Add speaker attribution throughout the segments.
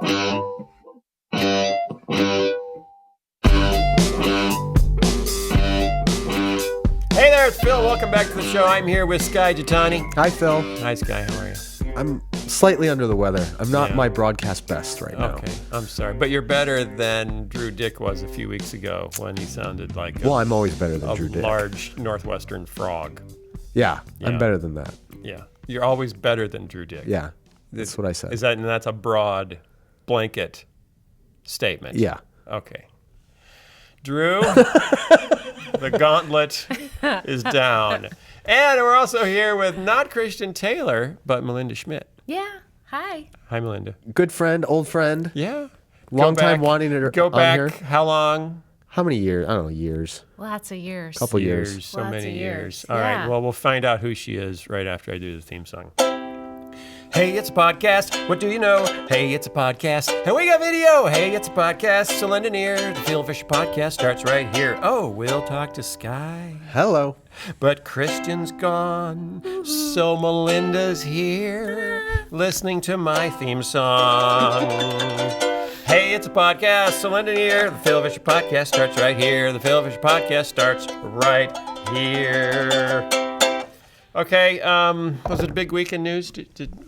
Speaker 1: Hey there, it's Phil. Welcome back to the show. I'm here with Skye Jitani.
Speaker 2: Hi, Phil.
Speaker 1: Hi, Skye. How are you?
Speaker 2: I'm slightly under the weather. I'm not my broadcast best right now.
Speaker 1: Okay, I'm sorry. But you're better than Drew Dick was a few weeks ago when he sounded like
Speaker 2: I'm always better than Drew Dick.
Speaker 1: Large northwestern frog.
Speaker 2: Yeah, I'm better than that.
Speaker 1: Yeah, you're always better than Drew Dick.
Speaker 2: Yeah, that's what I said.
Speaker 1: And that's a broad blanket statement?
Speaker 2: Yeah.
Speaker 1: Okay. Drew, the gauntlet is down. And we're also here with not Christian Taylor, but Melinda Schmidt.
Speaker 3: Yeah. Hi.
Speaker 1: Hi, Melinda.
Speaker 2: Good friend, old friend.
Speaker 1: Yeah.
Speaker 2: Long time wanting to
Speaker 1: go
Speaker 2: on
Speaker 1: back.
Speaker 2: here.
Speaker 1: How long?
Speaker 2: How many years? I don't know, years.
Speaker 3: Lots of years.
Speaker 2: Couple years.
Speaker 1: So
Speaker 3: Lots
Speaker 1: many
Speaker 3: of
Speaker 1: years.
Speaker 3: years.
Speaker 1: All right.
Speaker 3: Yeah.
Speaker 1: Well, we'll find out who she is right after I do the theme song. Hey, it's a podcast. What do you know? Hey, it's a podcast. And we got video. Hey, it's a podcast. So lend an ear. The Phil Fisher podcast starts right here. Oh, we'll talk to Skye.
Speaker 2: Hello.
Speaker 1: But Christian's gone, so Melinda's here, listening to my theme song. Hey, it's a podcast, so lend an ear. The Phil Fisher podcast starts right here. The Phil Fisher podcast starts right here. Okay, was it a big week in news? Do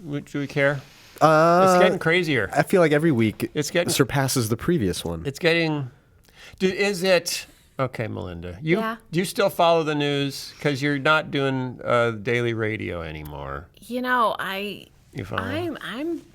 Speaker 1: we care? It's getting crazier.
Speaker 2: I feel like every week
Speaker 1: It's getting
Speaker 2: surpasses the previous one.
Speaker 1: It's getting. Is it? Okay, Melinda. Do you still follow the news? Because you're not doing daily radio anymore.
Speaker 3: You know,
Speaker 1: You follow?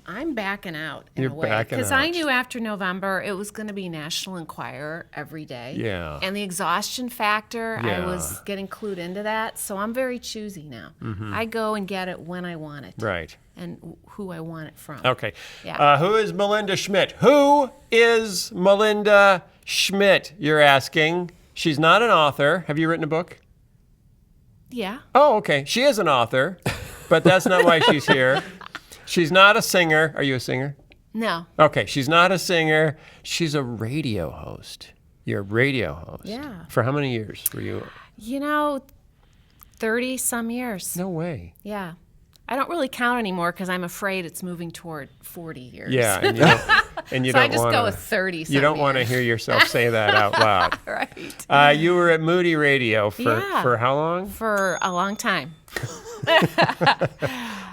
Speaker 3: I'm backing out in
Speaker 1: You're
Speaker 3: a way
Speaker 1: backing
Speaker 3: because
Speaker 1: out.
Speaker 3: I knew after November it was going to be National Enquirer every day.
Speaker 1: Yeah.
Speaker 3: And the exhaustion factor, I
Speaker 1: Yeah.
Speaker 3: was getting clued into that, so I'm very choosy now.
Speaker 1: Mm-hmm.
Speaker 3: I go and get it when I want it.
Speaker 1: Right.
Speaker 3: And who I want it from.
Speaker 1: Okay.
Speaker 3: Yeah.
Speaker 1: Who is Melinda Schmidt? Who is Melinda Schmidt? You're asking. She's not an author. Have you written a book?
Speaker 3: Yeah.
Speaker 1: Oh, okay. She is an author, but that's not why she's here. She's not a singer. Are you a singer?
Speaker 3: No.
Speaker 1: Okay. She's not a singer. She's a radio host. You're a radio host.
Speaker 3: Yeah.
Speaker 1: For how many years were you?
Speaker 3: You know, 30 some years.
Speaker 1: No way.
Speaker 3: Yeah. I don't really count anymore because I'm afraid it's moving toward 40 years.
Speaker 1: Yeah, and you
Speaker 3: So
Speaker 1: don't
Speaker 3: I just
Speaker 1: wanna,
Speaker 3: go with 30 some
Speaker 1: You don't want to
Speaker 3: years.
Speaker 1: hear yourself say that out loud.
Speaker 3: Right.
Speaker 1: You were at Moody Radio for how long?
Speaker 3: For a long time.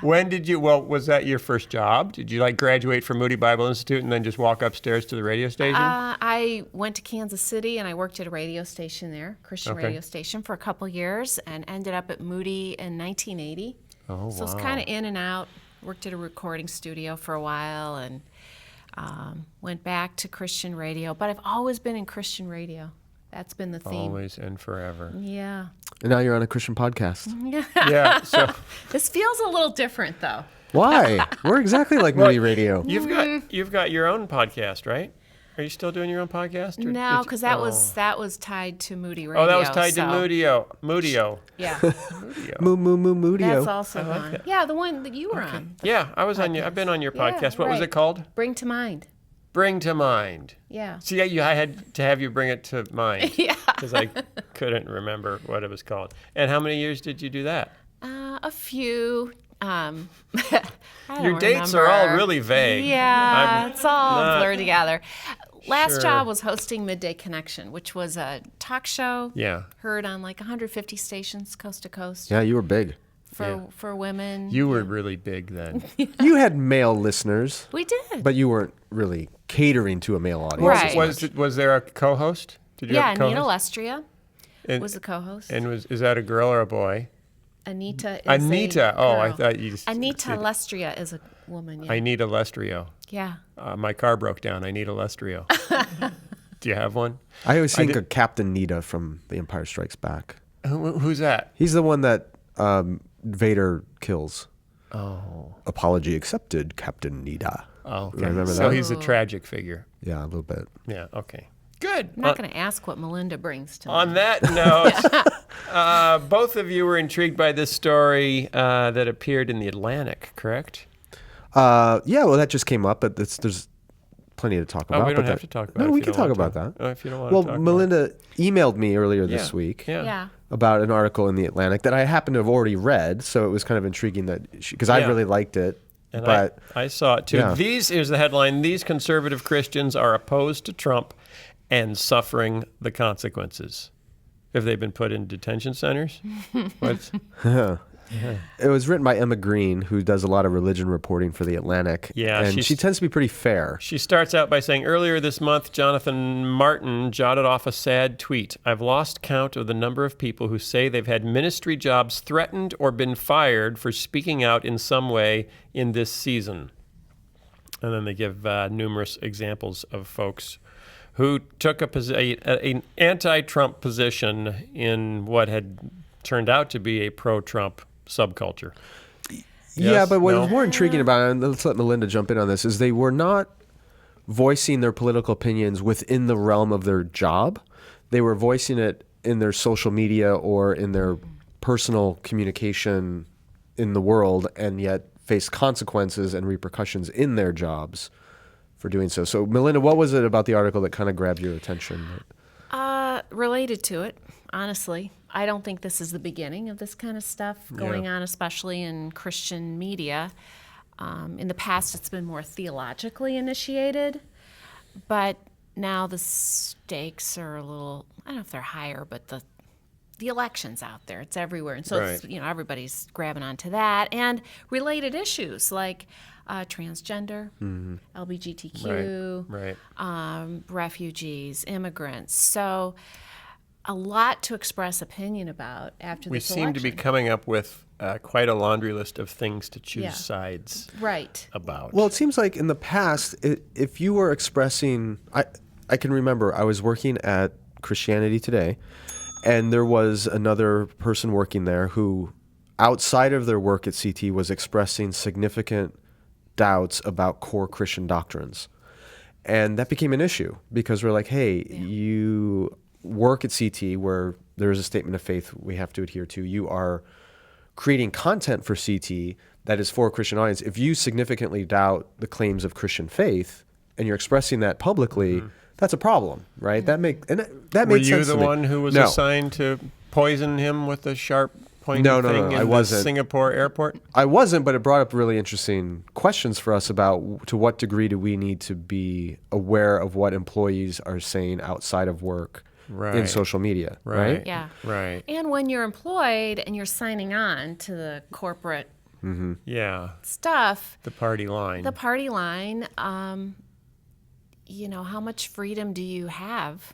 Speaker 1: When did you, was that your first job? Did you graduate from Moody Bible Institute and then just walk upstairs to the radio station?
Speaker 3: I went to Kansas City and I worked at a radio station there, Christian radio station, for a couple years and ended up at Moody in 1980.
Speaker 1: Oh,
Speaker 3: So it's kind of in and out. Worked at a recording studio for a while and went back to Christian radio. But I've always been in Christian radio. That's been the theme.
Speaker 1: Always and forever.
Speaker 3: Yeah.
Speaker 2: And now you're on a Christian podcast.
Speaker 1: Yeah, so
Speaker 3: This feels a little different, though.
Speaker 2: Why? We're exactly like Moody Radio.
Speaker 1: you've got your own podcast, right? Are you still doing your own podcast? Or
Speaker 3: No,
Speaker 1: did you-
Speaker 3: because that was tied to Moody Radio.
Speaker 1: Oh, that was tied to
Speaker 3: so-
Speaker 1: Moodio.
Speaker 3: Yeah.
Speaker 2: Moodio.
Speaker 3: That's also on. Yeah, the one that you were on.
Speaker 1: Yeah, I was on your. I've been on your podcast. What was
Speaker 3: right.
Speaker 1: it called?
Speaker 3: Bring to Mind.
Speaker 1: Bring to Mind.
Speaker 3: Yeah.
Speaker 1: See, I had to have you bring it to mind.
Speaker 3: Yeah.
Speaker 1: Because I couldn't remember what it was called. And how many years did you do that?
Speaker 3: A few. I don't
Speaker 1: Your dates are all
Speaker 3: remember.
Speaker 1: really vague.
Speaker 3: Yeah, it's all
Speaker 1: not-
Speaker 3: blurred together. Last
Speaker 1: Sure.
Speaker 3: job was hosting Midday Connection, which was a talk show.
Speaker 1: Yeah.
Speaker 3: Heard on 150 stations, coast to coast,
Speaker 2: Yeah, you were big.
Speaker 3: for women.
Speaker 1: You were really big then.
Speaker 2: You had male listeners,
Speaker 3: We did.
Speaker 2: but you weren't really catering to a male audience.
Speaker 3: Right.
Speaker 1: Was there a co-host? Did you
Speaker 3: Yeah,
Speaker 1: have a
Speaker 3: Anita
Speaker 1: co-host?
Speaker 3: Lestria
Speaker 1: And-
Speaker 3: was the co-host.
Speaker 1: And is that a girl or a boy?
Speaker 3: Anita is
Speaker 1: Anita.
Speaker 3: a
Speaker 1: Oh, I
Speaker 3: girl.
Speaker 1: thought you just
Speaker 3: Anita
Speaker 1: said-
Speaker 3: Lestria is a woman, yeah.
Speaker 1: I need a Lestrio.
Speaker 3: Yeah.
Speaker 1: My car broke down. I need a Lestrio. Do you have one?
Speaker 2: I always think of Captain Nita from The Empire Strikes Back.
Speaker 1: Who's that?
Speaker 2: He's the one that Vader kills.
Speaker 1: Oh.
Speaker 2: Apology accepted, Captain Nita.
Speaker 1: Oh, okay.
Speaker 2: Remember
Speaker 1: So
Speaker 2: that?
Speaker 1: he's a tragic figure.
Speaker 2: Yeah, a little bit.
Speaker 1: Yeah, okay. Good.
Speaker 3: I'm not going to ask what Melinda brings to
Speaker 1: On
Speaker 3: me.
Speaker 1: that note, both of you were intrigued by this story that appeared in the Atlantic, correct?
Speaker 2: Yeah, well, that just came up, but there's plenty to talk about.
Speaker 1: we don't
Speaker 2: but
Speaker 1: have to talk about it.
Speaker 2: No,
Speaker 1: if
Speaker 2: we
Speaker 1: you
Speaker 2: can
Speaker 1: don't
Speaker 2: talk
Speaker 1: want
Speaker 2: about
Speaker 1: to.
Speaker 2: that.
Speaker 1: If you don't want
Speaker 2: Well,
Speaker 1: to talk
Speaker 2: Melinda emailed me earlier
Speaker 1: about it.
Speaker 2: this week
Speaker 3: Yeah.
Speaker 2: about an article in the Atlantic that I happened to have already read, so it was kind of intriguing that because I
Speaker 1: Yeah.
Speaker 2: really liked it.
Speaker 1: And
Speaker 2: but
Speaker 1: I saw it too.
Speaker 2: yeah.
Speaker 1: Here's the headline: These conservative Christians are opposed to Trump and suffering the consequences. Have they been put in detention centers? What?
Speaker 2: It was written by Emma Green, who does a lot of religion reporting for The Atlantic.
Speaker 1: Yeah,
Speaker 2: and she tends to be pretty fair.
Speaker 1: She starts out by saying, earlier this month, Jonathan Martin jotted off a sad tweet. I've lost count of the number of people who say they've had ministry jobs threatened or been fired for speaking out in some way in this season. And then they give numerous examples of folks who took an anti-Trump position in what had turned out to be a pro-Trump subculture.
Speaker 2: Yeah, but what
Speaker 1: No?
Speaker 2: was more intriguing about it, and let's let Melinda jump in on this, is they were not voicing their political opinions within the realm of their job. They were voicing it in their social media or in their personal communication in the world, and yet faced consequences and repercussions in their jobs for doing so. So, Melinda, what was it about the article that kind of grabbed your attention?
Speaker 3: Related to it, honestly. I don't think this is the beginning of this kind of stuff going on, especially in Christian media. In the past, it's been more theologically initiated, but now the stakes are a little, I don't know if they're higher, but the election's out there. It's everywhere. And so, it's, everybody's grabbing onto that. And related issues like transgender, LGBTQ, refugees, immigrants. So a lot to express opinion about after
Speaker 1: We
Speaker 3: this
Speaker 1: seem to be
Speaker 3: election.
Speaker 1: coming up with quite a laundry list of things to choose sides
Speaker 3: Right.
Speaker 1: about.
Speaker 2: Well, it seems like in the past, if you were expressing, I can remember I was working at Christianity Today, and there was another person working there who, outside of their work at CT, was expressing significant doubts about core Christian doctrines. And that became an issue because we're like, hey, you work at CT where there is a statement of faith we have to adhere to. You are creating content for CT that is for a Christian audience. If you significantly doubt the claims of Christian faith and you're expressing that publicly, that's a problem, right? That made sense.
Speaker 1: Were you the
Speaker 2: to me.
Speaker 1: one who was
Speaker 2: No.
Speaker 1: assigned to poison him with a sharp pointing
Speaker 2: No,
Speaker 1: thing in
Speaker 2: I
Speaker 1: the
Speaker 2: wasn't.
Speaker 1: Singapore airport?
Speaker 2: I wasn't, but it brought up really interesting questions for us about to what degree do we need to be aware of what employees are saying outside of work in
Speaker 1: Right.
Speaker 2: social media, right?
Speaker 3: Yeah.
Speaker 1: Right.
Speaker 3: And when you're employed and you're signing on to the corporate
Speaker 1: Yeah.
Speaker 3: stuff,
Speaker 1: The party line.
Speaker 3: the party line, how much freedom do you have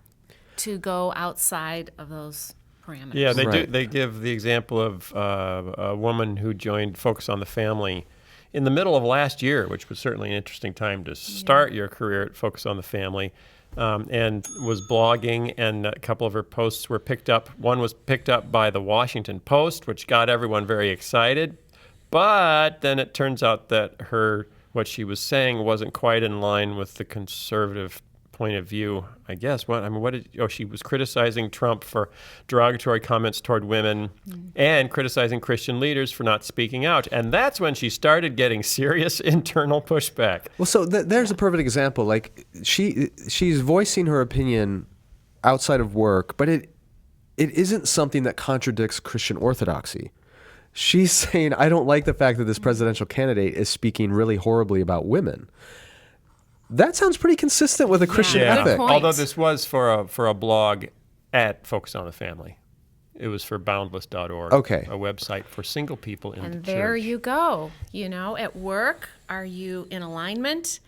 Speaker 3: to go outside of those parameters?
Speaker 1: Yeah, they do.
Speaker 2: Right.
Speaker 1: They give the example of a woman who joined Focus on the Family in the middle of last year, which was certainly an interesting time to start your career at Focus on the Family, and was blogging, and a couple of her posts were picked up. One was picked up by the Washington Post, which got everyone very excited, but then it turns out that what she was saying wasn't quite in line with the conservative point of view, I guess. She was criticizing Trump for derogatory comments toward women and criticizing Christian leaders for not speaking out. And that's when she started getting serious internal pushback.
Speaker 2: Well, so there's a perfect example. Like she's voicing her opinion outside of work, but it isn't something that contradicts Christian orthodoxy. She's saying, I don't like the fact that this presidential candidate is speaking really horribly about women. That sounds pretty consistent with a Christian
Speaker 3: Yeah.
Speaker 2: ethic.
Speaker 3: Good point.
Speaker 1: Although this was for a blog at Focus on the Family. It was for boundless.org,
Speaker 2: Okay.
Speaker 1: a website for single people in the
Speaker 3: And
Speaker 1: church.
Speaker 3: there you go. At work, are you in alignment?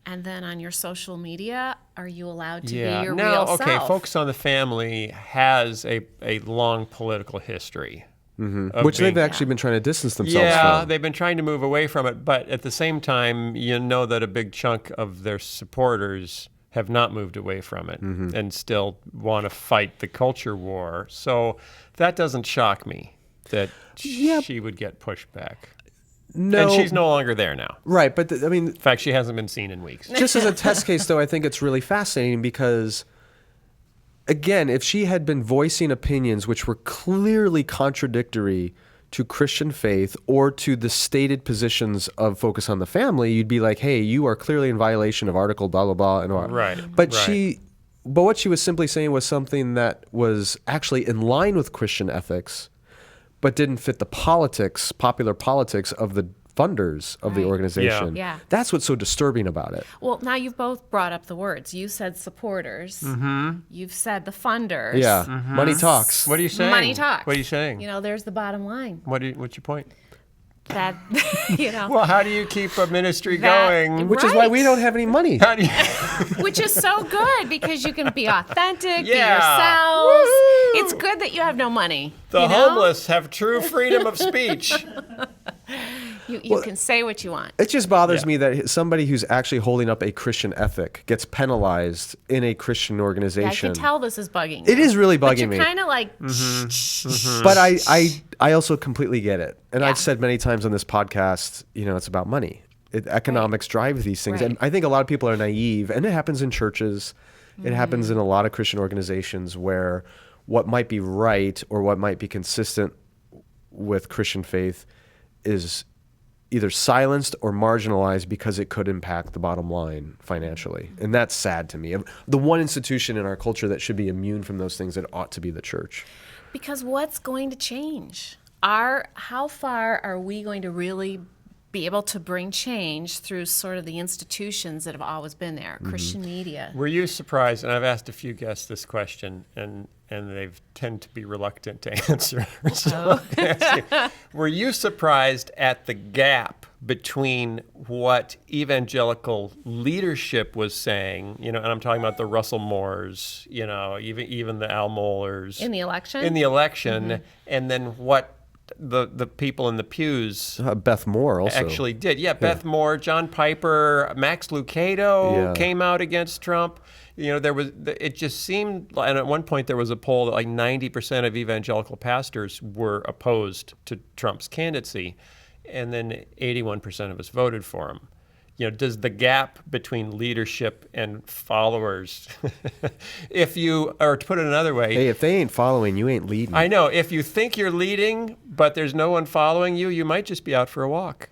Speaker 3: And then on your social media, are you allowed to be your
Speaker 1: now,
Speaker 3: real
Speaker 1: okay,
Speaker 3: self?
Speaker 1: Focus on the Family has a long political history. of
Speaker 2: Which they've
Speaker 1: being-
Speaker 2: actually been trying to distance themselves
Speaker 1: Yeah,
Speaker 2: from.
Speaker 1: they've been trying to move away from it, but at the same time, you know that a big chunk of their supporters have not moved away from it and still want to fight the culture war. So that doesn't shock me that she would get pushed back.
Speaker 2: No,
Speaker 1: And she's no longer there now.
Speaker 2: right, but
Speaker 1: In fact, she hasn't been seen in weeks.
Speaker 2: just as a test case, though, I think it's really fascinating because, again, if she had been voicing opinions which were clearly contradictory to Christian faith or to the stated positions of Focus on the Family, you'd be like, hey, you are clearly in violation of Article blah, blah, blah. And all.
Speaker 1: Right,
Speaker 2: But
Speaker 1: right.
Speaker 2: but what she was simply saying was something that was actually in line with Christian ethics, but didn't fit the politics, popular politics of the funders of the
Speaker 3: Right.
Speaker 2: organization.
Speaker 3: Yeah.
Speaker 2: That's what's so disturbing about it.
Speaker 3: Well, now you've both brought up the words. You said supporters. Mm-hmm. You've said the funders.
Speaker 2: Yeah, money talks.
Speaker 1: What are you saying?
Speaker 3: Money talks.
Speaker 1: What are you saying?
Speaker 3: You know, there's the bottom line.
Speaker 1: What's your point?
Speaker 3: That, you know,
Speaker 1: Well, how do you keep a ministry
Speaker 3: That-
Speaker 1: going?
Speaker 2: Which is why we
Speaker 3: Right.
Speaker 2: don't have any money.
Speaker 1: How do you?
Speaker 3: which is so good because you can be authentic, be
Speaker 1: Yeah.
Speaker 3: yourselves. It's good that you have no money.
Speaker 1: The
Speaker 3: you know?
Speaker 1: homeless have true freedom of speech.
Speaker 3: You can say what you want.
Speaker 2: It just bothers me that somebody who's actually holding up a Christian ethic gets penalized in a Christian
Speaker 3: Yeah, I
Speaker 2: organization.
Speaker 3: can tell this is bugging you.
Speaker 2: It is really
Speaker 3: But
Speaker 2: bugging
Speaker 3: you're
Speaker 2: me.
Speaker 3: kind of like,
Speaker 2: But I also completely get it. And
Speaker 3: Yeah.
Speaker 2: I've said many times on this podcast, you know, it's about money. Economics drive these things.
Speaker 3: Right.
Speaker 2: And I think a lot of people are naive, and it happens in churches. It happens in a lot of Christian organizations where what might be right or what might be consistent with Christian faith is either silenced or marginalized because it could impact the bottom line financially. And that's sad to me. The one institution in our culture that should be immune from those things, it ought to be the church.
Speaker 3: because what's going to change? How far are we going to really be able to bring change through sort of the institutions that have always been there, Christian media?
Speaker 1: Were you surprised? And I've asked a few guests this question, and they've tend to be reluctant to answer. So I'm asking, were you surprised at the gap between what evangelical leadership was saying? You know, and I'm talking about the Russell Moores, you know, even the Al Mohlers
Speaker 3: In the election?
Speaker 1: in the election, and then what the people in the pews
Speaker 2: Beth Moore also.
Speaker 1: actually did. Yeah, Beth Moore, John Piper, Max Lucado
Speaker 2: Yeah.
Speaker 1: came out against Trump. You know, it just seemed, and at one point there was a poll that like 90% of evangelical pastors were opposed to Trump's candidacy, and then 81% of us voted for him. You know, does the gap between leadership and followers, or to put it another way,
Speaker 2: Hey, if they ain't following, you ain't leading.
Speaker 1: I know, if you think you're leading, but there's no one following you, you might just be out for a walk.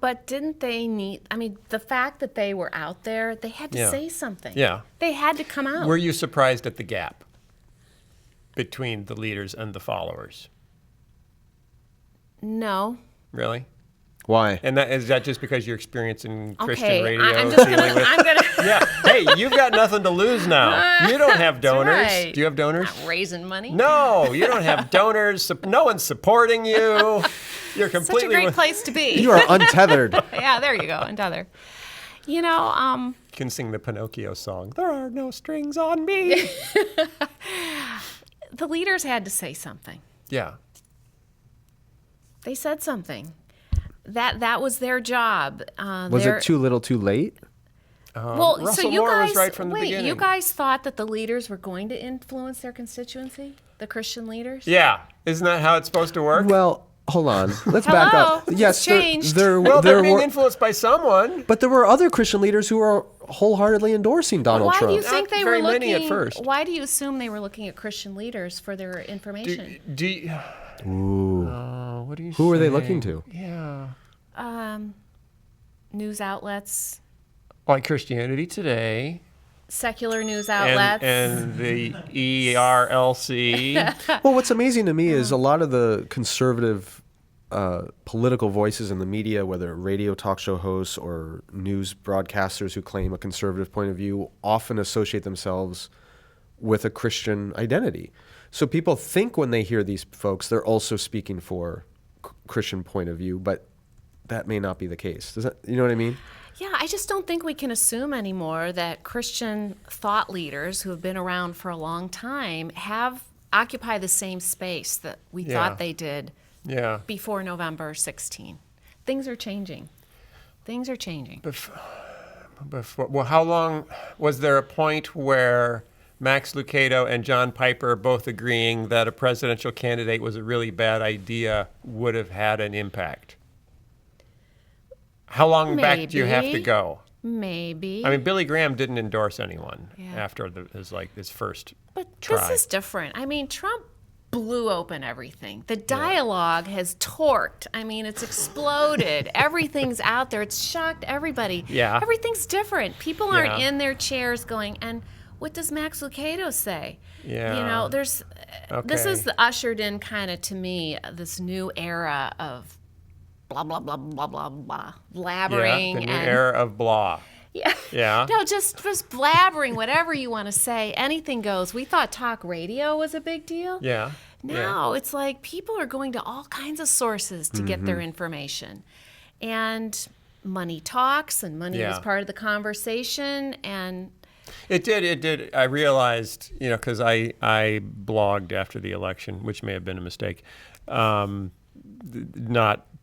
Speaker 3: But didn't they need, I mean, the fact that they were out there, they had to
Speaker 1: Yeah.
Speaker 3: say something.
Speaker 1: Yeah.
Speaker 3: They had to come out.
Speaker 1: Were you surprised at the gap between the leaders and the followers?
Speaker 3: No.
Speaker 1: Really?
Speaker 2: Why?
Speaker 1: And is that just because you're experiencing Christian
Speaker 3: Okay,
Speaker 1: radio?
Speaker 3: I'm just
Speaker 1: dealing with-
Speaker 3: I'm gonna
Speaker 1: Yeah. Hey, you've got nothing to lose now. You don't have donors.
Speaker 3: right.
Speaker 1: Do you have donors?
Speaker 3: not raising money.
Speaker 1: No, you don't have donors. No one's supporting you. You're
Speaker 3: Such a
Speaker 1: completely.
Speaker 3: great place to be.
Speaker 2: You are untethered.
Speaker 3: Yeah, there you go, another. You know,
Speaker 1: You can sing the Pinocchio song. There are no strings on me.
Speaker 3: the leaders had to say something.
Speaker 1: Yeah.
Speaker 3: They said something. That was their job.
Speaker 2: Was it too little too late?
Speaker 3: Well, so
Speaker 1: Russell
Speaker 3: you
Speaker 1: Moore
Speaker 3: guys
Speaker 1: was right from the
Speaker 3: wait.
Speaker 1: beginning.
Speaker 3: You guys thought that the leaders were going to influence their constituency, the Christian leaders?
Speaker 1: Yeah. Isn't that how it's supposed to work?
Speaker 2: Well, hold on. Let's back up.
Speaker 3: Hello?
Speaker 2: Yes,
Speaker 3: It's changed.
Speaker 1: Well, they're being
Speaker 2: were,
Speaker 1: influenced by someone.
Speaker 2: but there were other Christian leaders who were wholesheartedly endorsing Donald
Speaker 3: Why
Speaker 2: Trump.
Speaker 3: do you think
Speaker 1: Not
Speaker 3: they
Speaker 1: very
Speaker 3: were
Speaker 1: many
Speaker 3: looking?
Speaker 1: at first.
Speaker 3: Why do you assume they were looking at Christian leaders for their information?
Speaker 1: Do you,
Speaker 2: Ooh.
Speaker 1: what do you
Speaker 2: Who are they
Speaker 1: say?
Speaker 2: looking to?
Speaker 1: Yeah.
Speaker 3: News outlets,
Speaker 1: Like Christianity Today
Speaker 3: secular news outlets.
Speaker 1: and the ERLC.
Speaker 2: Well, what's amazing to me is a lot of the conservative political voices in the media, whether radio talk show hosts or news broadcasters who claim a conservative point of view, often associate themselves with a Christian identity. So people think when they hear these folks, they're also speaking for Christian point of view, but that may not be the case. Does that, you know what I mean?
Speaker 3: Yeah, I just don't think we can assume anymore that Christian thought leaders who have been around for a long time occupy the same space that we
Speaker 1: Yeah.
Speaker 3: thought they did
Speaker 1: Yeah.
Speaker 3: before November 16. Things are changing. Things are changing.
Speaker 1: Well, how long was there a point where Max Lucado and John Piper both agreeing that a presidential candidate was a really bad idea would have had an impact? How long back do you have to
Speaker 3: Maybe.
Speaker 1: go?
Speaker 3: Maybe.
Speaker 1: I mean, Billy Graham didn't endorse anyone
Speaker 3: Yeah.
Speaker 1: after his first
Speaker 3: But
Speaker 1: try.
Speaker 3: this is different. I mean, Trump blew open everything. The dialogue has torqued. I mean, it's exploded. Everything's out there. It's shocked everybody.
Speaker 1: Yeah.
Speaker 3: Everything's different. People aren't
Speaker 1: Yeah.
Speaker 3: in their chairs going, and what does Max Lucado say?
Speaker 1: Yeah.
Speaker 3: You know, this
Speaker 1: Okay.
Speaker 3: is ushered in kind of, to me, this new era of blah, blah, blah, blah, blah, blah,
Speaker 1: Yeah,
Speaker 3: blabbering.
Speaker 1: the new
Speaker 3: and
Speaker 1: era of blah.
Speaker 3: Yeah.
Speaker 1: Yeah.
Speaker 3: No, just blabbering, whatever you want to say. Anything goes. We thought talk radio was a big deal.
Speaker 1: Yeah.
Speaker 3: Now it's like people are going to all kinds of sources to get their information. And money talks, and money was part of the conversation. And
Speaker 1: It did. I realized, because I blogged after the election, which may have been a mistake, not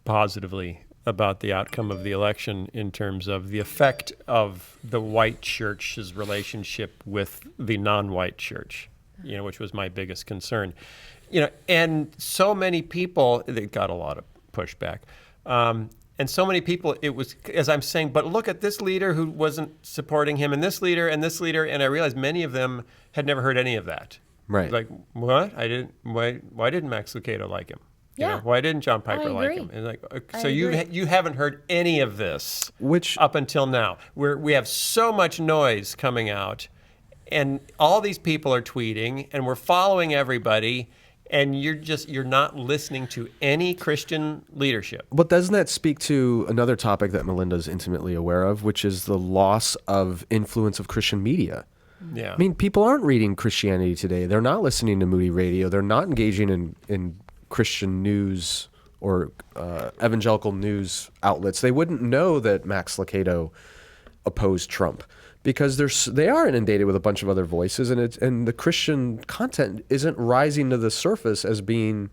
Speaker 1: positively about the outcome of the election in terms of the effect of the white church's relationship with the non-white church, which was my biggest concern. And so many people, they got a lot of pushback. And so many people, it was, as I'm saying, but look at this leader who wasn't supporting him, and this leader, and this leader, and I realized many of them had never heard any of that.
Speaker 2: Right.
Speaker 1: Like, what? Why didn't Max Lucado like him?
Speaker 3: Yeah.
Speaker 1: Why didn't John Piper like
Speaker 3: agree.
Speaker 1: him? And like,
Speaker 3: I
Speaker 1: so
Speaker 3: agree.
Speaker 1: you haven't heard any of this,
Speaker 2: Which-
Speaker 1: up until now. We have so much noise coming out, and all these people are tweeting, and we're following everybody, and you're not listening to any Christian leadership.
Speaker 2: But doesn't that speak to another topic that Melinda's intimately aware of, which is the loss of influence of Christian media?
Speaker 1: Yeah.
Speaker 2: I mean, people aren't reading Christianity Today. They're not listening to Moody Radio. They're not engaging in Christian news or evangelical news outlets. They wouldn't know that Max Lucado opposed Trump because they are inundated with a bunch of other voices, and the Christian content isn't rising to the surface as being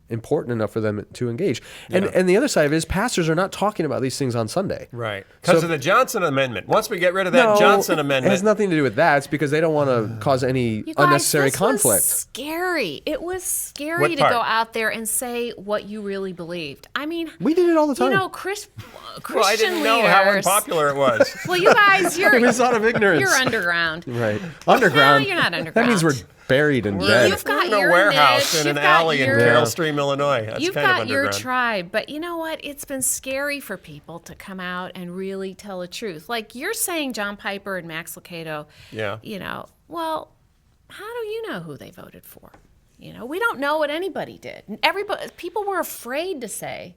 Speaker 2: important enough for them to engage. And the other side of it is pastors are not talking about these things on Sunday.
Speaker 1: Right. Because of the Johnson Amendment. Once we get rid of that Johnson
Speaker 2: It
Speaker 1: Amendment.
Speaker 2: has nothing to do with that. It's because they don't want to cause any
Speaker 3: You guys,
Speaker 2: unnecessary
Speaker 3: this
Speaker 2: conflict.
Speaker 3: was scary. It was scary
Speaker 1: What
Speaker 3: to
Speaker 1: part?
Speaker 3: go out there and say what you really believed. I mean,
Speaker 2: We did it all the time.
Speaker 3: Christian
Speaker 1: well, I didn't know how
Speaker 3: leaders-
Speaker 1: unpopular it was.
Speaker 3: Well, you guys, you're
Speaker 2: It was out of ignorance.
Speaker 3: You're underground.
Speaker 2: Right. Underground.
Speaker 3: No, you're not
Speaker 2: That
Speaker 3: underground.
Speaker 2: means we're buried in dead.
Speaker 3: You've got
Speaker 1: in a
Speaker 3: your
Speaker 1: warehouse
Speaker 3: niche,
Speaker 1: in an
Speaker 3: you've got
Speaker 1: alley in
Speaker 3: your-
Speaker 1: Carroll Stream, Illinois. That's
Speaker 3: You've
Speaker 1: kind of
Speaker 3: got your
Speaker 1: underground.
Speaker 3: tribe, but you know what? It's been scary for people to come out and really tell the truth. Like you're saying, John Piper and Max Lucado.
Speaker 1: Yeah.
Speaker 3: Well, how do you know who they voted for? We don't know what anybody did. And people were afraid to say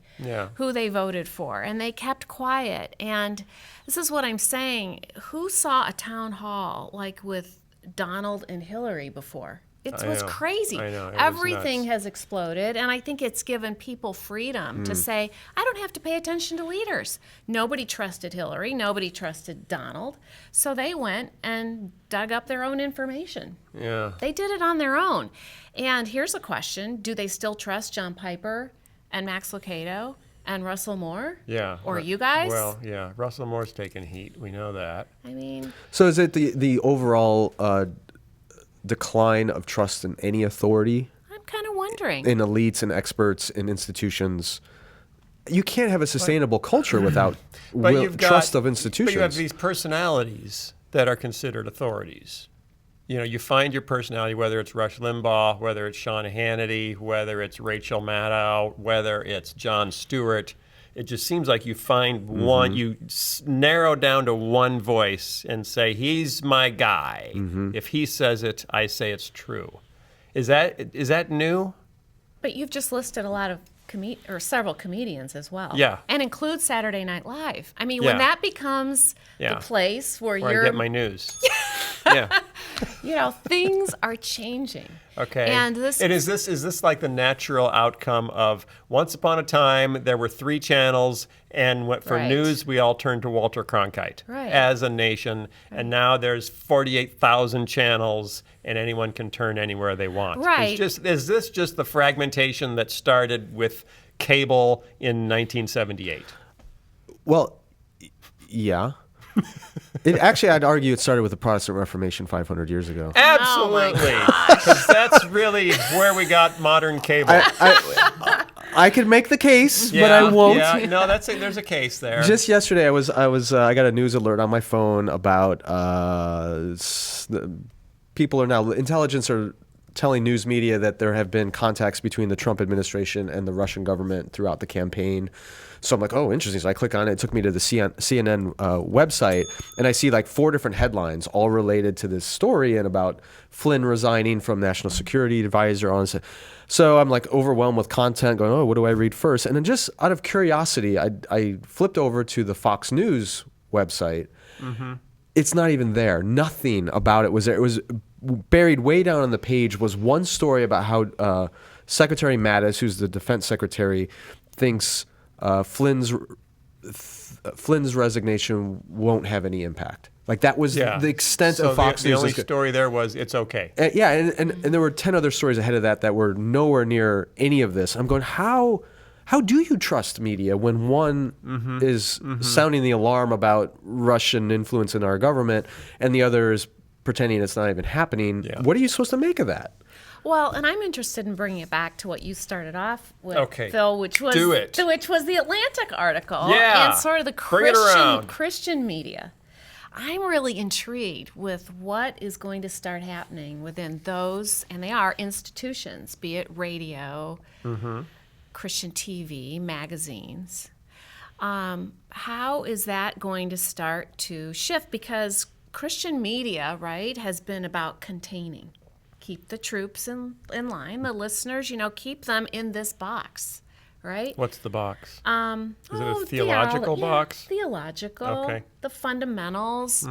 Speaker 3: who they voted for, and they kept quiet. And this is what I'm saying. Who saw a town hall like with Donald and Hillary before? It was
Speaker 1: know.
Speaker 3: crazy.
Speaker 1: I know. It was
Speaker 3: Everything
Speaker 1: nuts.
Speaker 3: has exploded, and I think it's given people freedom to say, I don't have to pay attention to leaders. Nobody trusted Hillary. Nobody trusted Donald. So they went and dug up their own information.
Speaker 1: Yeah.
Speaker 3: They did it on their own. And here's a question. Do they still trust John Piper and Max Lucado and Russell Moore?
Speaker 1: Yeah.
Speaker 3: Or you guys?
Speaker 1: Well, yeah. Russell Moore's taking heat. We know that.
Speaker 3: I mean,
Speaker 2: So is it the overall decline of trust in any authority,
Speaker 3: I'm kind of wondering.
Speaker 2: in elites and experts in institutions? You can't have a sustainable culture without trust of institutions.
Speaker 1: But you have these personalities that are considered authorities. You find your personality, whether it's Rush Limbaugh, whether it's Sean Hannity, whether it's Rachel Maddow, whether it's Jon Stewart. It just seems like you find one, you narrow down to one voice and say, he's my guy. If he says it, I say it's true. Is that new?
Speaker 3: But you've just listed a lot of several comedians as well.
Speaker 1: Yeah.
Speaker 3: And includes Saturday Night Live. I mean,
Speaker 1: Yeah.
Speaker 3: when that becomes
Speaker 1: Yeah.
Speaker 3: the place where
Speaker 1: Where I get my news. Yeah.
Speaker 3: things are changing.
Speaker 1: Okay.
Speaker 3: And
Speaker 1: is this like the natural outcome of once upon a time there were 3 channels, and for
Speaker 3: Right.
Speaker 1: news we all turned to Walter Cronkite
Speaker 3: Right.
Speaker 1: as a nation, and now there's 48,000 channels and anyone can turn anywhere they want.
Speaker 3: Right.
Speaker 1: Is this just the fragmentation that started with cable in 1978?
Speaker 2: Well, yeah. Actually, I'd argue it started with the Protestant Reformation 500 years ago.
Speaker 1: Absolutely. Because that's really where we got modern cable.
Speaker 2: I could make the case, but I won't.
Speaker 1: Yeah, no, there's a case there.
Speaker 2: Just yesterday, I got a news alert on my phone about intelligence are telling news media that there have been contacts between the Trump administration and the Russian government throughout the campaign. So I'm like, oh, interesting. So I click on it. It took me to the CNN website, and I see like 4 different headlines all related to this story and about Flynn resigning from National Security Advisor. So I'm like overwhelmed with content going, oh, what do I read first? And then just out of curiosity, I flipped over to the Fox News website. It's not even there. Nothing about it was there. It was buried way down on the page was one story about how Secretary Mattis, who's the defense secretary, thinks Flynn's resignation won't have any impact. Like that was the extent of Fox
Speaker 1: the
Speaker 2: News.
Speaker 1: only story there was it's okay.
Speaker 2: And there were 10 other stories ahead of that were nowhere near any of this. I'm going, how do you trust media when one is sounding the alarm about Russian influence in our government and the other is pretending it's not even happening? Yeah. What are you supposed to make of that?
Speaker 3: Well, and I'm interested in bringing it back to what you started off with,
Speaker 1: okay.
Speaker 3: Phil, which was the Atlantic article and sort of the Christian media. I'm really intrigued with what is going to start happening within those, and they are institutions, be it radio, Christian TV, magazines. How is that going to start to shift? Because Christian media, right, has been about containing. Keep the troops in line, the listeners, keep them in this box, right?
Speaker 1: What's the box? Is it a theological box?
Speaker 3: Theological,
Speaker 1: okay.
Speaker 3: The fundamentals.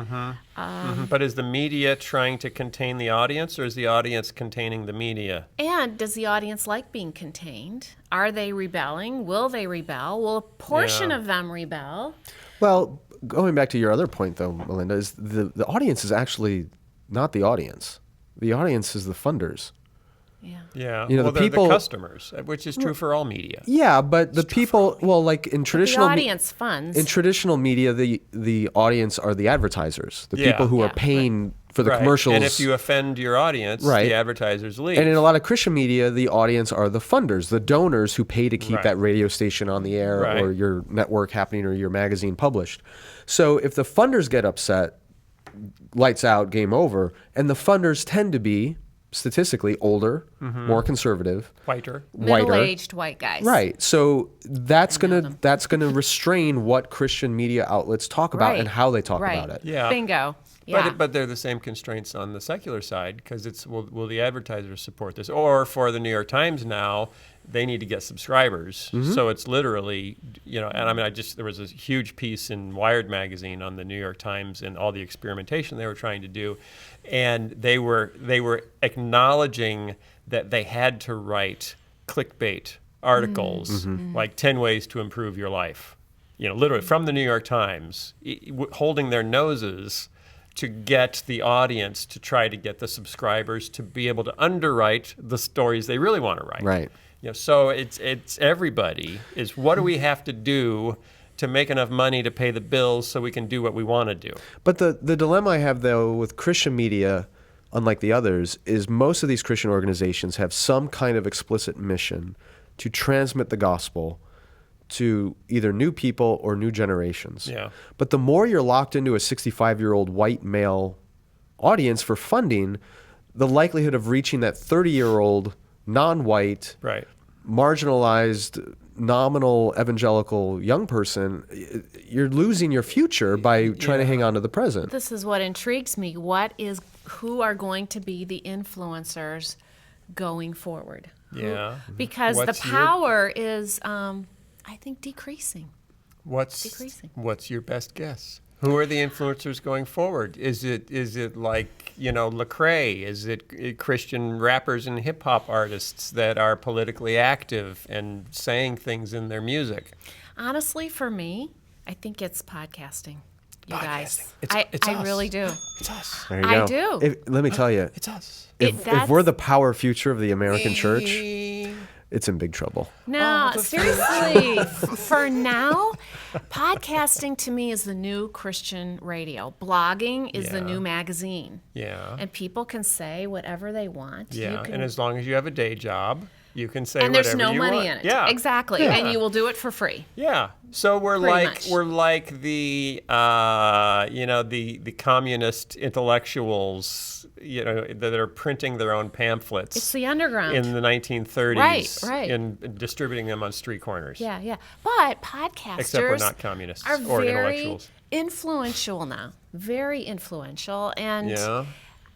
Speaker 1: But is the media trying to contain the audience, or is the audience containing the media?
Speaker 3: And does the audience like being contained? Are they rebelling? Will they rebel? Will a portion of them rebel?
Speaker 2: Well, going back to your other point, though, Melinda, is the audience is actually not the audience. The audience is the funders.
Speaker 1: Yeah.
Speaker 2: The people,
Speaker 1: they're the customers, which is true for all media.
Speaker 2: Yeah, but the people, like in traditional
Speaker 3: the audience funds.
Speaker 2: In traditional media, the audience are the advertisers, the people who are paying for the commercials.
Speaker 1: And if you offend your audience, the advertisers leave.
Speaker 2: And in a lot of Christian media, the audience are the funders, the donors who pay to keep that radio station on the air or your network happening or your magazine published. So if the funders get upset, lights out, game over. And the funders tend to be, statistically, older, more conservative,
Speaker 1: whiter,
Speaker 3: middle-aged white guys.
Speaker 2: Right. So that's gonna restrain what Christian media outlets talk about and how they talk about it.
Speaker 1: Yeah.
Speaker 3: Bingo. Yeah.
Speaker 1: But they're the same constraints on the secular side, because it's will the advertisers support this? Or for the New York Times now, they need to get subscribers. So it's literally, and I mean, there was a huge piece in Wired magazine on the New York Times and all the experimentation they were trying to do, and they were acknowledging that they had to write clickbait articles like 10 ways to improve your life, literally from the New York Times, holding their noses to get the audience to try to get the subscribers to be able to underwrite the stories they really want to write.
Speaker 2: Right.
Speaker 1: So it's everybody is what do we have to do to make enough money to pay the bills so we can do what we want to do.
Speaker 2: But the dilemma I have, though, with Christian media, unlike the others, is most of these Christian organizations have some kind of explicit mission to transmit the gospel to either new people or new generations.
Speaker 1: Yeah.
Speaker 2: But the more you're locked into a 65-year-old white male audience for funding, the likelihood of reaching that 30-year-old non-white, marginalized, nominal evangelical young person, you're losing your future by trying to hang on to the present.
Speaker 3: This is what intrigues me. Who are going to be the influencers going forward?
Speaker 1: Yeah.
Speaker 3: Because the power is, I think, decreasing.
Speaker 1: What's your best guess? Who are the influencers going forward? Is it like, Lecrae? Is it Christian rappers and hip hop artists that are politically active and saying things in their music?
Speaker 3: Honestly, for me, I think it's podcasting. You guys,
Speaker 1: it's
Speaker 3: I
Speaker 1: us.
Speaker 3: really do.
Speaker 1: It's us.
Speaker 2: There you go.
Speaker 3: I do.
Speaker 2: Let me tell you,
Speaker 1: It's us.
Speaker 2: if we're the power future of the American church, it's in big trouble.
Speaker 3: No, seriously. For now, podcasting to me is the new Christian radio. Blogging is the new magazine.
Speaker 1: Yeah.
Speaker 3: And people can say whatever they want.
Speaker 1: Yeah, and as long as you have a day job. You can say
Speaker 3: And there's
Speaker 1: whatever
Speaker 3: no
Speaker 1: you
Speaker 3: money
Speaker 1: want.
Speaker 3: in it.
Speaker 1: Yeah.
Speaker 3: Exactly.
Speaker 2: Yeah.
Speaker 3: And you will do it for free.
Speaker 1: Yeah. So we're
Speaker 3: Pretty
Speaker 1: like
Speaker 3: much.
Speaker 1: the communist intellectuals, that are printing their own pamphlets.
Speaker 3: It's the underground.
Speaker 1: In the 1930s,
Speaker 3: Right.
Speaker 1: and distributing them on street corners.
Speaker 3: Yeah. But podcasters
Speaker 1: Except we're not communists
Speaker 3: are
Speaker 1: or
Speaker 3: very
Speaker 1: intellectuals.
Speaker 3: influential now. Very influential. And
Speaker 1: Yeah.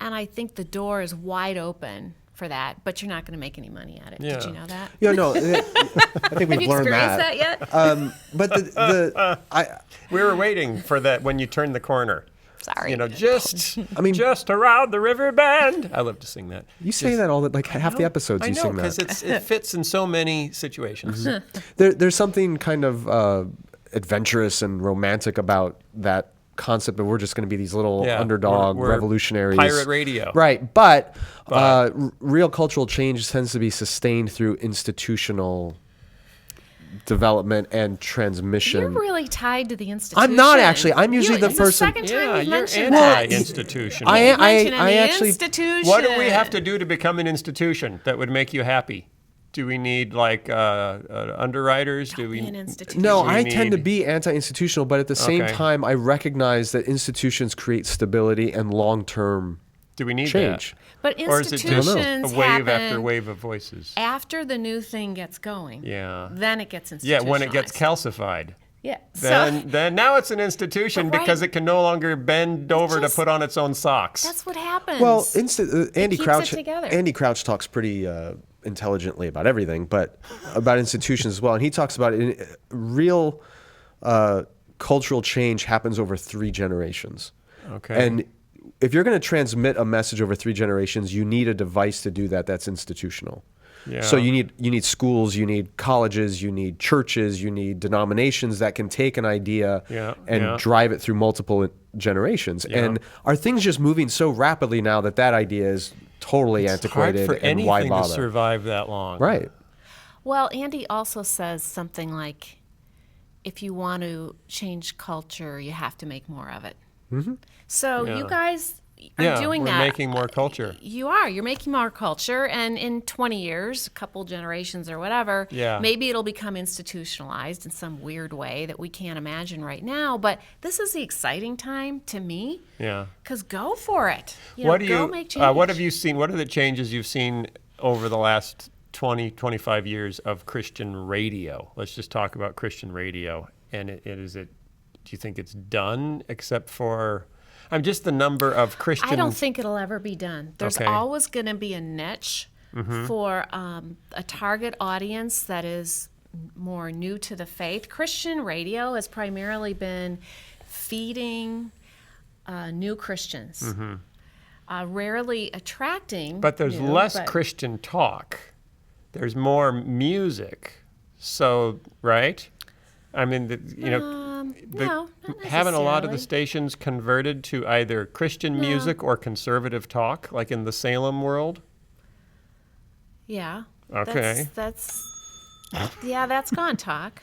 Speaker 3: I think the door is wide open for that, but you're not going to make any money at it.
Speaker 1: Yeah.
Speaker 3: Did you know that?
Speaker 2: Yeah, no, I think
Speaker 3: Have
Speaker 2: we've
Speaker 3: you
Speaker 2: learned
Speaker 3: experienced
Speaker 2: that.
Speaker 3: that yet?
Speaker 2: But
Speaker 1: We were waiting for that when you turn the corner.
Speaker 3: Sorry.
Speaker 1: Just around the river bend. I love to sing that.
Speaker 2: you say that all the like half the episodes
Speaker 1: I
Speaker 2: you
Speaker 1: know,
Speaker 2: sing
Speaker 1: because
Speaker 2: that.
Speaker 1: it fits in so many situations.
Speaker 2: There's something kind of adventurous and romantic about that concept that we're just going to be these little
Speaker 1: Yeah,
Speaker 2: underdog
Speaker 1: we're
Speaker 2: revolutionaries.
Speaker 1: pirate radio.
Speaker 2: Right, but real cultural change tends to be sustained through institutional development and transmission.
Speaker 3: You're really tied to the institution.
Speaker 2: I'm not actually. I'm usually the
Speaker 3: it's
Speaker 2: person.
Speaker 3: The second time
Speaker 1: Yeah,
Speaker 3: you've
Speaker 1: you're
Speaker 3: mentioned that.
Speaker 1: anti-institutional.
Speaker 2: I am-
Speaker 3: Mentioning the
Speaker 2: actually-
Speaker 3: institution.
Speaker 1: What do we have to do to become an institution that would make you happy? Do we need underwriters? Do we?
Speaker 3: be an institution.
Speaker 2: No,
Speaker 1: do we
Speaker 2: I tend to
Speaker 1: need-
Speaker 2: be anti-institutional, but at the same
Speaker 1: Okay.
Speaker 2: time, I recognize that institutions create stability and long-term
Speaker 1: Do we need
Speaker 2: change.
Speaker 3: But
Speaker 1: Or is it
Speaker 3: institutions
Speaker 1: just a wave
Speaker 3: happen
Speaker 1: after wave of voices?
Speaker 3: after the new thing gets going.
Speaker 1: Yeah.
Speaker 3: Then it gets
Speaker 1: Yeah,
Speaker 3: institutionalized.
Speaker 1: when it gets calcified.
Speaker 3: Yeah.
Speaker 1: Then now it's an institution
Speaker 3: Right.
Speaker 1: because it can no longer bend over
Speaker 3: just-
Speaker 1: to put on its own socks.
Speaker 3: That's what happens.
Speaker 2: Well, Andy
Speaker 3: keeps
Speaker 2: Crouch.
Speaker 3: it together.
Speaker 2: Andy Crouch talks pretty intelligently about everything, but about institutions as well. And he talks about real cultural change happens over 3 generations.
Speaker 1: Okay.
Speaker 2: And if you're going to transmit a message over 3 generations, you need a device to do that. That's institutional.
Speaker 1: Yeah.
Speaker 2: So you need schools, you need colleges, you need churches, you need denominations that can take an idea and drive it through multiple generations.
Speaker 1: Yeah.
Speaker 2: And are things just moving so rapidly now that idea is totally antiquated
Speaker 1: Hard for
Speaker 2: and why
Speaker 1: anything to
Speaker 2: bother?
Speaker 1: survive that long.
Speaker 2: Right.
Speaker 3: Well, Andy also says something like, if you want to change culture, you have to make more of it. Mm-hmm. So
Speaker 1: Yeah.
Speaker 3: you guys are doing
Speaker 1: we're
Speaker 3: that.
Speaker 1: making more culture.
Speaker 3: You are. You're making more culture. And in 20 years, a couple generations or whatever, maybe it'll become institutionalized in some weird way that we can't imagine right now. But this is the exciting time to me.
Speaker 1: Yeah.
Speaker 3: Because go for it. Go make change.
Speaker 1: What have you seen? What are the changes you've seen over the last 20, 25 years of Christian radio? Let's just talk about Christian radio. And do you think it's done except for... just the number of Christian...
Speaker 3: I don't think it'll ever be done. There's always going to be a niche for a target audience that is more new to the faith. Christian radio has primarily been feeding new Christians, rarely attracting.
Speaker 1: But there's less Christian talk. There's more music. So, right? I mean,
Speaker 3: no, not
Speaker 1: haven't a lot of the
Speaker 3: necessarily.
Speaker 1: stations converted to either Christian music or conservative talk, like in the Salem world?
Speaker 3: Yeah.
Speaker 1: Okay.
Speaker 3: That's gone talk.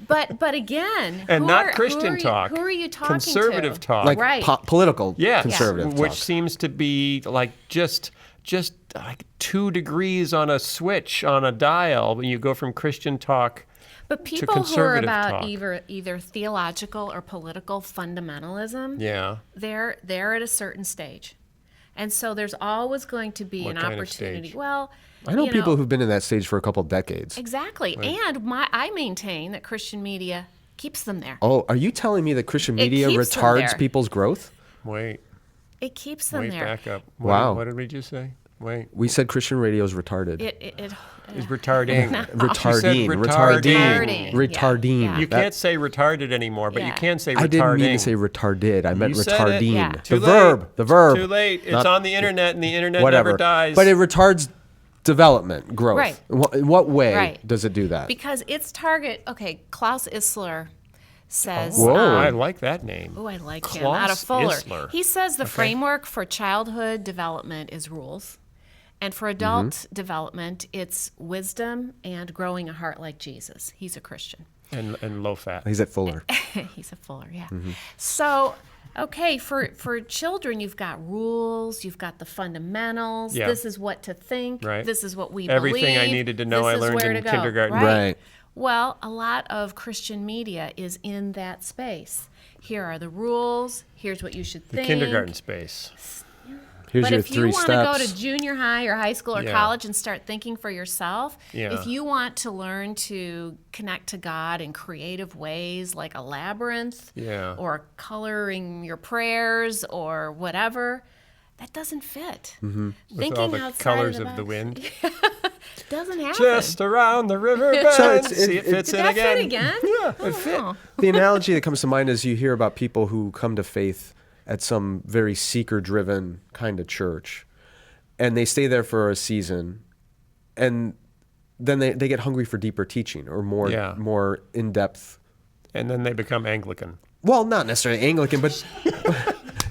Speaker 3: But again,
Speaker 1: And
Speaker 3: who
Speaker 1: not
Speaker 3: are-
Speaker 1: Christian talk.
Speaker 3: Who are you talking
Speaker 1: Conservative
Speaker 3: to?
Speaker 1: talk.
Speaker 2: Like
Speaker 3: Right.
Speaker 2: political
Speaker 1: Yes,
Speaker 2: conservative
Speaker 1: which
Speaker 2: talk.
Speaker 1: seems to be like just like 2 degrees on a switch on a dial when you go from Christian talk.
Speaker 3: But people who are
Speaker 1: conservative
Speaker 3: about
Speaker 1: talk.
Speaker 3: either theological or political fundamentalism,
Speaker 1: Yeah.
Speaker 3: they're at a certain stage. And so there's always going to be
Speaker 1: What
Speaker 3: an
Speaker 1: kind of
Speaker 3: opportunity.
Speaker 1: stage?
Speaker 3: Well,
Speaker 2: I know people who've been in that stage for a couple decades.
Speaker 3: Exactly. And I maintain that Christian media keeps them there.
Speaker 2: Oh, are you telling me that Christian
Speaker 3: It
Speaker 2: media
Speaker 3: keeps them
Speaker 2: retards
Speaker 3: there.
Speaker 2: people's growth?
Speaker 1: Wait.
Speaker 3: It keeps them
Speaker 1: Wait,
Speaker 3: there.
Speaker 1: back up.
Speaker 2: Wow.
Speaker 1: What did we just say? Wait.
Speaker 2: We said Christian radio is retarded.
Speaker 1: It's retarding.
Speaker 2: Retarding.
Speaker 3: Retarding.
Speaker 2: Retarding.
Speaker 3: Yeah.
Speaker 1: You can't say retarded anymore, but you
Speaker 3: Yeah.
Speaker 1: can say retarding.
Speaker 2: I didn't mean to say retarded. I meant
Speaker 1: You said it.
Speaker 2: retarding.
Speaker 3: Yeah.
Speaker 1: Too
Speaker 2: The
Speaker 1: late.
Speaker 2: verb. The verb.
Speaker 1: Too late. It's
Speaker 2: Not-
Speaker 1: on the internet, and the internet
Speaker 2: Whatever.
Speaker 1: never dies.
Speaker 2: But it retards development, growth.
Speaker 3: Right.
Speaker 2: In what way
Speaker 3: Right.
Speaker 2: does it do that?
Speaker 3: Because its target, Klaus Isler says,
Speaker 2: Whoa.
Speaker 1: I like that name.
Speaker 3: I like him,
Speaker 1: Klaus
Speaker 3: out of Fuller.
Speaker 1: Isler.
Speaker 3: He says the framework for childhood development is rules. And for adult development, it's wisdom and growing a heart like Jesus. He's a Christian.
Speaker 1: And low fat.
Speaker 2: He's at Fuller.
Speaker 3: He's a Fuller, yeah. So, okay, for children, you've got rules, you've got the fundamentals.
Speaker 1: Yeah.
Speaker 3: This is what to think.
Speaker 1: Right.
Speaker 3: This is what we
Speaker 1: Everything
Speaker 3: believe.
Speaker 1: I needed to know
Speaker 3: this
Speaker 1: I
Speaker 3: is
Speaker 1: learned
Speaker 3: where
Speaker 1: in
Speaker 3: to go,
Speaker 1: kindergarten.
Speaker 2: Right.
Speaker 3: Well, a lot of Christian media is in that space. Here are the rules. Here's what you should
Speaker 1: The
Speaker 3: think.
Speaker 1: kindergarten space.
Speaker 2: Here's
Speaker 3: But
Speaker 2: your
Speaker 3: if you
Speaker 2: 3
Speaker 3: want to go
Speaker 2: steps.
Speaker 3: to junior high or high school or
Speaker 1: Yeah.
Speaker 3: college and start thinking for yourself,
Speaker 1: Yeah.
Speaker 3: if you want to learn to connect to God in creative ways like a labyrinth
Speaker 1: Yeah.
Speaker 3: or coloring your prayers or whatever, that doesn't fit.
Speaker 1: With
Speaker 3: Thinking
Speaker 1: all the
Speaker 3: outside
Speaker 1: colors
Speaker 3: of
Speaker 1: of the
Speaker 3: box
Speaker 1: wind.
Speaker 3: doesn't happen.
Speaker 1: Just around the river bend.
Speaker 2: So
Speaker 1: See, it fits
Speaker 3: Did
Speaker 1: in
Speaker 3: that
Speaker 1: again.
Speaker 3: fit again?
Speaker 1: Yeah,
Speaker 3: Oh,
Speaker 1: it fit.
Speaker 3: wow.
Speaker 2: The analogy that comes to mind is you hear about people who come to faith at some very seeker-driven kind of church, and they stay there for a season, and then they get hungry for deeper teaching or
Speaker 1: Yeah.
Speaker 2: more in-depth.
Speaker 1: And then they become Anglican.
Speaker 2: Well, not necessarily Anglican, but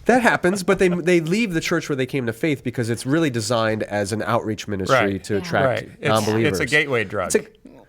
Speaker 2: that happens. But they leave the church where they came to faith because it's really designed as an outreach ministry
Speaker 1: Right.
Speaker 2: to
Speaker 3: Yeah.
Speaker 2: attract
Speaker 1: Right.
Speaker 2: non-believers.
Speaker 1: It's a gateway drug.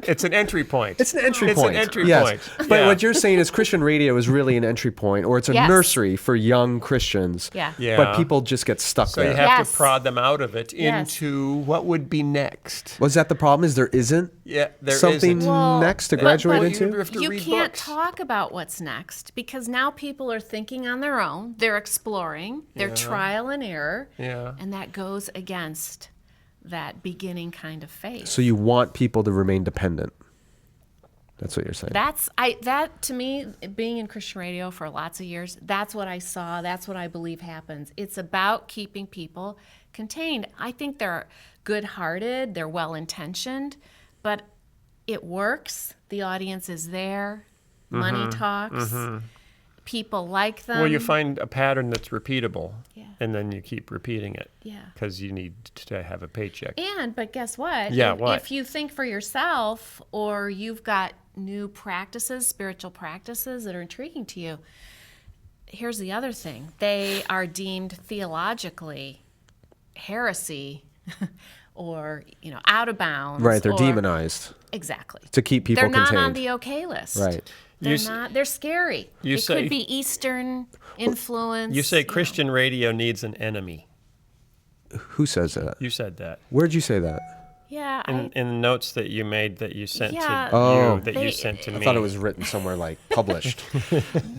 Speaker 1: It's an entry point.
Speaker 2: It's an entry
Speaker 1: It's
Speaker 2: point.
Speaker 1: an entry
Speaker 2: yes.
Speaker 1: point.
Speaker 2: But
Speaker 1: Yeah.
Speaker 2: what you're saying is Christian radio is really an entry point, or it's a
Speaker 3: Yes.
Speaker 2: nursery for young Christians.
Speaker 3: Yeah.
Speaker 1: Yeah.
Speaker 2: But people just get stuck
Speaker 1: So
Speaker 2: there.
Speaker 1: you have
Speaker 3: Yes.
Speaker 1: to prod them out of it
Speaker 3: Yes.
Speaker 1: into what would be next.
Speaker 2: Was that the problem? Is there isn't
Speaker 1: Yeah, there
Speaker 2: something
Speaker 1: isn't.
Speaker 3: Well,
Speaker 2: next to
Speaker 3: but-
Speaker 2: graduate
Speaker 3: but
Speaker 2: into?
Speaker 1: You have to
Speaker 3: You
Speaker 1: read
Speaker 3: can't
Speaker 1: books.
Speaker 3: talk about what's next because now people are thinking on their own. They're exploring. They're
Speaker 1: Yeah.
Speaker 3: trial and error.
Speaker 1: Yeah.
Speaker 3: And that goes against that beginning kind of faith.
Speaker 2: So you want people to remain dependent. That's what you're saying.
Speaker 3: That to me, being in Christian radio for lots of years, that's what I saw. That's what I believe happens. It's about keeping people contained. I think they're good-hearted. They're well-intentioned, but it works. The audience is there. Money talks. People like them.
Speaker 1: Well, you find a pattern that's repeatable,
Speaker 3: Yeah.
Speaker 1: and then you keep repeating it.
Speaker 3: Yeah.
Speaker 1: Because you need to have a paycheck.
Speaker 3: But guess what?
Speaker 1: Yeah,
Speaker 3: if,
Speaker 1: what?
Speaker 3: if you think for yourself or you've got new practices, spiritual practices that are intriguing to you, here's the other thing. They are deemed theologically heresy or, out of bounds.
Speaker 2: Right, they're
Speaker 3: or-
Speaker 2: demonized
Speaker 3: Exactly.
Speaker 2: to keep people
Speaker 3: They're not
Speaker 2: contained.
Speaker 3: on the okay list.
Speaker 2: Right.
Speaker 3: They're
Speaker 1: You s-
Speaker 3: not. They're scary.
Speaker 1: you
Speaker 3: It
Speaker 1: say-
Speaker 3: could be Eastern influence.
Speaker 1: You say
Speaker 3: know.
Speaker 1: Christian radio needs an enemy.
Speaker 2: Who says that?
Speaker 1: You said that.
Speaker 2: Where'd you say that?
Speaker 3: Yeah,
Speaker 1: In the notes that you made that you sent
Speaker 3: Yeah,
Speaker 1: to
Speaker 2: Oh.
Speaker 1: you, that you
Speaker 3: they-
Speaker 1: sent to me.
Speaker 2: I thought it was written somewhere like published.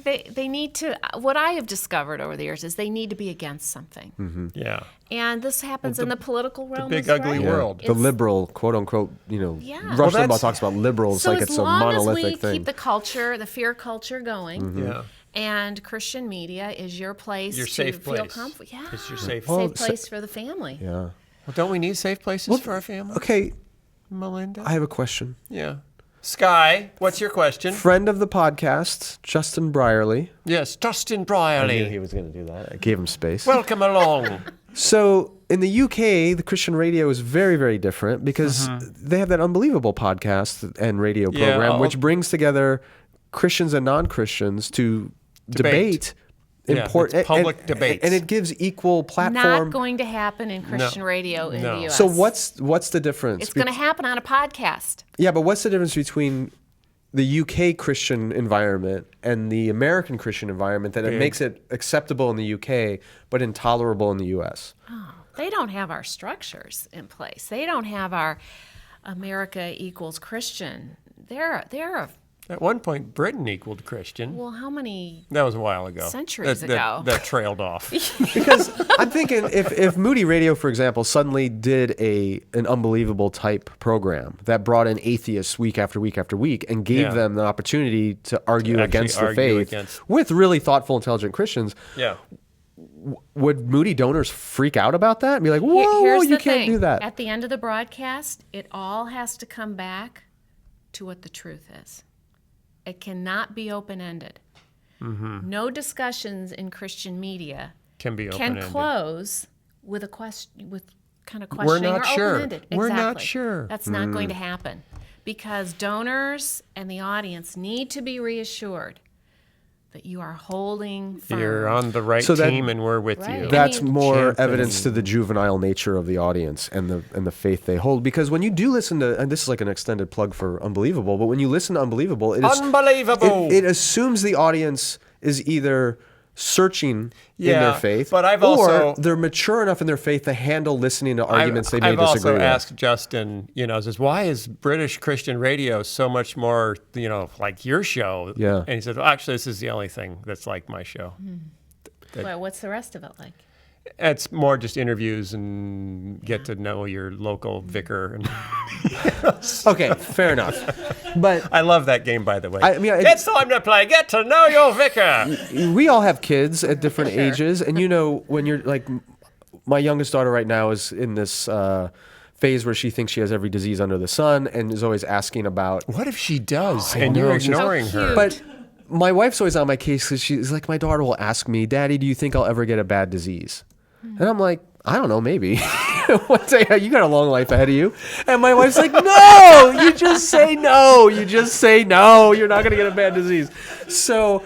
Speaker 3: they need to. What I have discovered over the years is they need to be against something,
Speaker 1: Yeah.
Speaker 3: and this happens in the political realm.
Speaker 1: big
Speaker 3: as
Speaker 1: ugly
Speaker 3: well.
Speaker 1: world.
Speaker 2: The
Speaker 3: It's-
Speaker 2: liberal, quote unquote,
Speaker 3: Yeah.
Speaker 2: Rush
Speaker 3: Well,
Speaker 2: Limbaugh
Speaker 1: that's-
Speaker 2: talks about liberals
Speaker 3: So
Speaker 2: like
Speaker 3: as
Speaker 2: it's a
Speaker 3: long as
Speaker 2: monolithic
Speaker 3: we
Speaker 2: thing.
Speaker 3: keep the culture, the fear culture going,
Speaker 1: Yeah.
Speaker 3: and Christian media is your place
Speaker 1: Your
Speaker 3: to
Speaker 1: safe
Speaker 3: feel
Speaker 1: place.
Speaker 3: comfort. Yeah,
Speaker 1: It's your safe
Speaker 2: Well,
Speaker 3: safe place for the family.
Speaker 2: Yeah.
Speaker 1: Well, don't we need safe places for our family,
Speaker 2: Okay,
Speaker 1: Melinda?
Speaker 2: I have a question.
Speaker 1: Yeah. Skye, what's your question?
Speaker 2: Friend of the podcast, Justin Brierly.
Speaker 1: Yes, Justin
Speaker 2: I knew
Speaker 1: Brierly.
Speaker 2: he was going to do that. I gave him space.
Speaker 1: Welcome along.
Speaker 2: So in the UK, the Christian radio is very, very different because they have that unbelievable podcast and radio
Speaker 1: Mm-hmm. Yeah,
Speaker 2: program,
Speaker 1: I'll-
Speaker 2: which brings together Christians and non-Christians to debate.
Speaker 1: Yeah, it's public debates.
Speaker 2: And it gives equal
Speaker 3: Not
Speaker 2: platform.
Speaker 3: going to happen in Christian radio in
Speaker 1: No.
Speaker 3: the U.S.
Speaker 2: So what's the difference?
Speaker 3: It's going to happen on a podcast.
Speaker 2: Yeah, but what's the difference between the UK Christian environment and the American Christian environment that it
Speaker 1: Big.
Speaker 2: makes it acceptable in the UK but intolerable in the US?
Speaker 3: They don't have our structures in place. They don't have our America equals Christian. They're a,
Speaker 1: At one point, Britain equaled Christian.
Speaker 3: well, how many?
Speaker 1: That was a while ago.
Speaker 3: Centuries
Speaker 1: That-
Speaker 3: ago.
Speaker 1: That trailed off.
Speaker 2: Because I'm thinking if Moody Radio, for example, suddenly did an unbelievable type program that brought in atheists week after week after week and gave
Speaker 1: Yeah.
Speaker 2: them the opportunity to argue
Speaker 1: actually
Speaker 2: against the
Speaker 1: argue
Speaker 2: faith
Speaker 1: against-
Speaker 2: with really thoughtful, intelligent Christians,
Speaker 1: Yeah.
Speaker 2: would Moody donors freak out about that and be like,
Speaker 3: Here-
Speaker 2: whoa,
Speaker 3: here's
Speaker 2: you
Speaker 3: the
Speaker 2: can't
Speaker 3: thing.
Speaker 2: do that?
Speaker 3: At the end of the broadcast, it all has to come back to what the truth is. It cannot be open-ended. No discussions in Christian media
Speaker 1: Can be
Speaker 3: can
Speaker 1: open-ended.
Speaker 3: close with a question, with kind of
Speaker 1: We're
Speaker 3: questioning
Speaker 1: not
Speaker 3: or
Speaker 1: sure.
Speaker 3: open-ended.
Speaker 1: We're not
Speaker 3: Exactly.
Speaker 1: sure.
Speaker 3: That's not going to happen because donors and the audience need to be reassured that you are holding firm.
Speaker 1: You're on the right
Speaker 2: So that-
Speaker 1: team, and we're with
Speaker 3: Right.
Speaker 1: you.
Speaker 2: That's more
Speaker 1: Champion.
Speaker 2: evidence to the juvenile nature of the audience and the faith they hold. Because when you do listen to, and this is like an extended plug for Unbelievable, but when you listen to Unbelievable,
Speaker 1: Unbelievable.
Speaker 2: it assumes the audience is either searching in
Speaker 1: Yeah,
Speaker 2: their faith,
Speaker 1: but I've
Speaker 2: or
Speaker 1: also-
Speaker 2: they're mature enough in their faith to handle listening to arguments they may
Speaker 1: I've
Speaker 2: disagree
Speaker 1: also
Speaker 2: with.
Speaker 1: asked Justin, says, why is British Christian radio so much more, like your show?
Speaker 2: Yeah.
Speaker 1: And he said, well, actually, this is the only thing that's like my show.
Speaker 3: Well, what's the rest of it like?
Speaker 1: It's more just interviews and get to know your local vicar. And
Speaker 2: Okay, fair enough. But
Speaker 1: I love that game, by the way.
Speaker 2: I mean,
Speaker 1: it's time to play. Get to know your vicar.
Speaker 2: we all have kids at different ages, and when you're like, my youngest daughter right now is in this phase where she thinks she has every disease under the sun and is always asking about.
Speaker 1: What if she does,
Speaker 2: I
Speaker 1: and
Speaker 2: know,
Speaker 1: you're
Speaker 2: it's just-
Speaker 1: ignoring
Speaker 3: So
Speaker 1: her?
Speaker 3: cute.
Speaker 2: But my wife's always on my case because she's like, my daughter will ask me, Daddy, do you think I'll ever get a bad disease? And I'm like, I don't know, maybe. One day, you got a long life ahead of you. And my wife's like, no, you just say no. You just say no. You're not going to get a bad disease. So,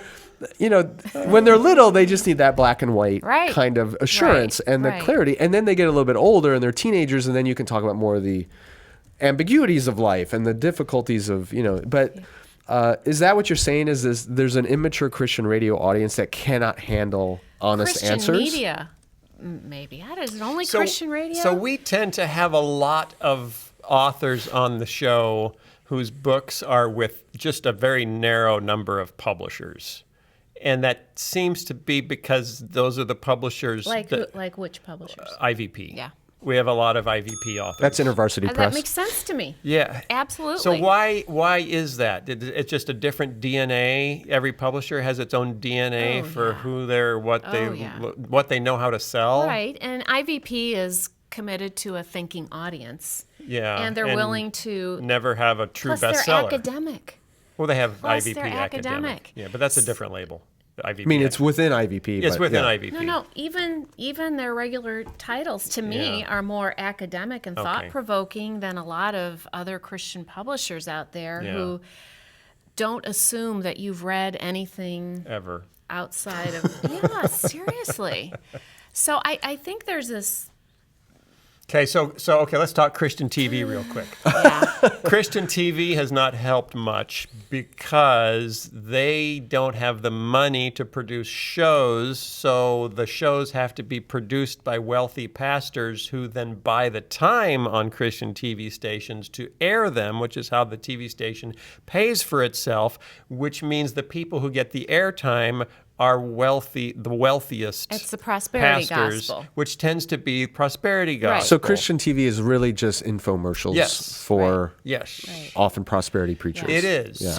Speaker 2: when they're little, they just need that black and white
Speaker 3: Right.
Speaker 2: kind of assurance
Speaker 3: Right.
Speaker 2: and the
Speaker 3: Right.
Speaker 2: clarity. And then they get a little bit older and they're teenagers, and then you can talk about more of the ambiguities of life and the difficulties of, but is that what you're saying? Is there's an immature Christian radio audience that cannot handle honest
Speaker 3: Christian
Speaker 2: answers?
Speaker 3: media, maybe. Is it only Christian radio?
Speaker 1: So we tend to have a lot of authors on the show whose books are with just a very narrow number of publishers. And that seems to be because those are the publishers
Speaker 3: like
Speaker 1: that,
Speaker 3: like which publishers?
Speaker 1: IVP.
Speaker 3: Yeah.
Speaker 1: We have a lot of IVP authors.
Speaker 2: That's InterVarsity
Speaker 3: That
Speaker 2: Press.
Speaker 3: makes sense to me.
Speaker 1: Yeah.
Speaker 3: Absolutely.
Speaker 1: So why is that? It's just a different DNA. Every publisher has its own DNA for who they're, what they know how to sell.
Speaker 3: Right, and IVP is committed to a thinking audience.
Speaker 1: Yeah.
Speaker 3: And they're willing to
Speaker 1: never have a true
Speaker 3: plus they're
Speaker 1: bestseller.
Speaker 3: academic.
Speaker 1: Well, they have
Speaker 3: Plus
Speaker 1: IVP
Speaker 3: they're academic.
Speaker 1: Yeah, but that's a different label. IVP.
Speaker 2: I mean, it's within IVP.
Speaker 1: It's
Speaker 2: but
Speaker 1: within
Speaker 2: yeah.
Speaker 1: IVP.
Speaker 3: No, even their regular titles to me
Speaker 1: Yeah.
Speaker 3: are more academic and
Speaker 1: Okay.
Speaker 3: thought-provoking than a lot of other Christian publishers out there who don't assume that you've read anything
Speaker 1: Ever.
Speaker 3: outside of yeah, seriously. So I think there's this
Speaker 1: Okay, so let's talk Christian TV real quick. Christian TV has not helped much because they don't have the money to produce shows, so the shows have to be produced by wealthy pastors who then buy the time on Christian TV stations to air them, which is how the TV station pays for itself, which means the people who get the airtime are wealthy, the wealthiest.
Speaker 3: It's the prosperity
Speaker 1: pastors,
Speaker 3: gospel.
Speaker 1: which tends to be prosperity gospel.
Speaker 2: So Christian TV is really just infomercials
Speaker 1: Yes.
Speaker 2: for
Speaker 1: Yes.
Speaker 2: often prosperity preachers.
Speaker 1: It is.
Speaker 2: Yeah.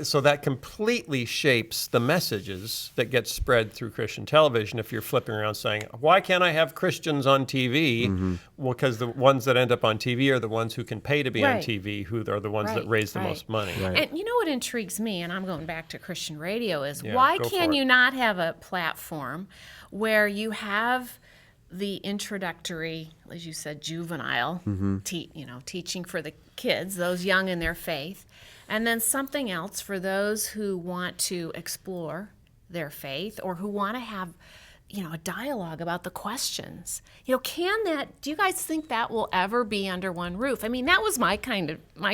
Speaker 1: So that completely shapes the messages that get spread through Christian television. If you're flipping around saying, why can't I have Christians on TV?
Speaker 2: Mm-hmm.
Speaker 1: Well, because the ones that end up on TV are the ones who can pay to be on
Speaker 3: Right.
Speaker 1: TV, who are the ones that raise the most money.
Speaker 3: And you know what intrigues me, and I'm going back to Christian radio, is
Speaker 1: Yeah,
Speaker 3: why
Speaker 1: go for
Speaker 3: can
Speaker 1: it.
Speaker 3: you not have a platform where you have the introductory, as you said, juvenile, teaching for the kids, those young in their faith, and then something else for those who want to explore their faith or who want to have a dialogue about the questions. Do you guys think that will ever be under one roof? I mean, that was my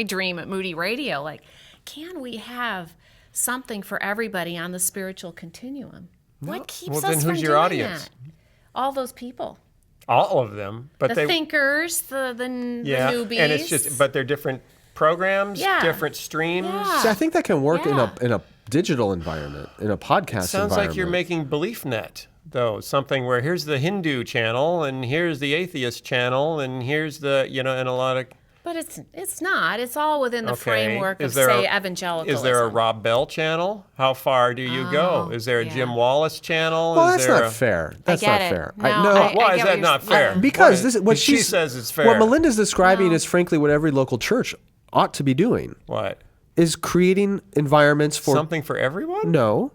Speaker 3: dream at Moody Radio. Like, can we have something for everybody on the spiritual continuum? What keeps
Speaker 1: Well,
Speaker 3: us
Speaker 1: then
Speaker 3: from
Speaker 1: who's your
Speaker 3: doing
Speaker 1: audience?
Speaker 3: that? All those people.
Speaker 1: All of them. But
Speaker 3: The thinkers, the newbies.
Speaker 1: And it's just, but they're different programs,
Speaker 3: Yeah.
Speaker 1: different streams.
Speaker 3: Yeah.
Speaker 2: See, I think that can work
Speaker 3: Yeah.
Speaker 2: in a digital environment, in a podcast
Speaker 1: Sounds
Speaker 2: environment.
Speaker 1: like you're making BeliefNet, though, something where here's the Hindu channel, and here's the atheist channel, and here's the, and a lot of...
Speaker 3: But it's not. It's all within the
Speaker 1: Okay.
Speaker 3: framework of,
Speaker 1: Is there
Speaker 3: say,
Speaker 1: a-
Speaker 3: evangelicalism.
Speaker 1: Is there a Rob Bell channel? How far do you go? Is there a
Speaker 3: yeah.
Speaker 1: Jim Wallace channel?
Speaker 2: Well,
Speaker 1: is
Speaker 2: that's
Speaker 1: there
Speaker 2: not fair. That's
Speaker 3: get
Speaker 2: not
Speaker 3: it.
Speaker 2: fair.
Speaker 3: No,
Speaker 1: Why
Speaker 3: I
Speaker 1: is
Speaker 3: get
Speaker 1: that
Speaker 3: what
Speaker 1: not
Speaker 3: you're-
Speaker 1: fair?
Speaker 2: Because
Speaker 1: Why?
Speaker 2: what
Speaker 1: she
Speaker 2: she's-
Speaker 1: says it's fair.
Speaker 2: What Melinda's describing is frankly what every local church ought to be doing,
Speaker 1: What?
Speaker 2: is creating environments for
Speaker 1: Something for everyone?
Speaker 2: no,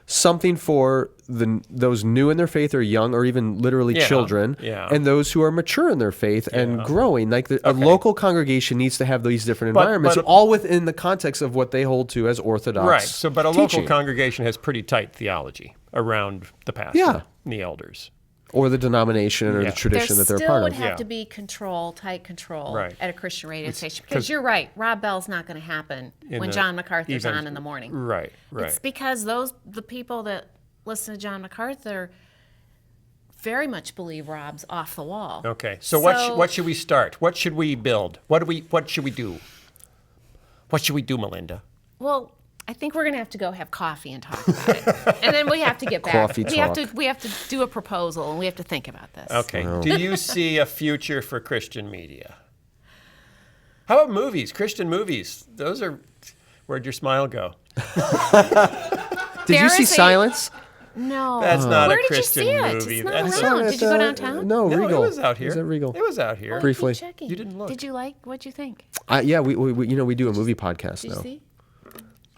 Speaker 2: something for those new in their faith or young or even literally children, and those who are mature in their faith and growing. Like a local congregation needs to have these different environments, all within the context of what they hold to as orthodox.
Speaker 1: Right. So, but a
Speaker 2: teaching.
Speaker 1: local congregation has pretty tight theology around the pastor and the elders.
Speaker 2: Or the denomination or the tradition that they're part of.
Speaker 3: There still would have to be tight control at a Christian radio station. Because you're right, Rob Bell's not going to happen when John MacArthur's on in the morning.
Speaker 1: Right.
Speaker 3: It's because the people that listen to John MacArthur very much believe Rob's off the wall.
Speaker 1: Okay. So what should we start? What should we build? What should we do? What should we do, Melinda?
Speaker 3: Well, I think we're going to have to go have coffee and talk about it. And then we have to get back. We have to do a proposal, and we have to think about this.
Speaker 1: Okay. Oh. Do you see a future for Christian media? How about movies? Christian movies. Those are... Where'd your smile go?
Speaker 2: Did you see Silence?
Speaker 3: No.
Speaker 1: That's not
Speaker 3: Where
Speaker 1: a Christian
Speaker 3: movie.
Speaker 1: It's not
Speaker 3: around. Did you go downtown?
Speaker 2: No, Regal.
Speaker 1: It was out here.
Speaker 2: It was at Regal.
Speaker 1: It was out here.
Speaker 2: Briefly.
Speaker 1: You didn't look.
Speaker 3: Did you like? What'd you think?
Speaker 2: Yeah, we do a movie podcast
Speaker 3: Did
Speaker 2: now.
Speaker 3: you see?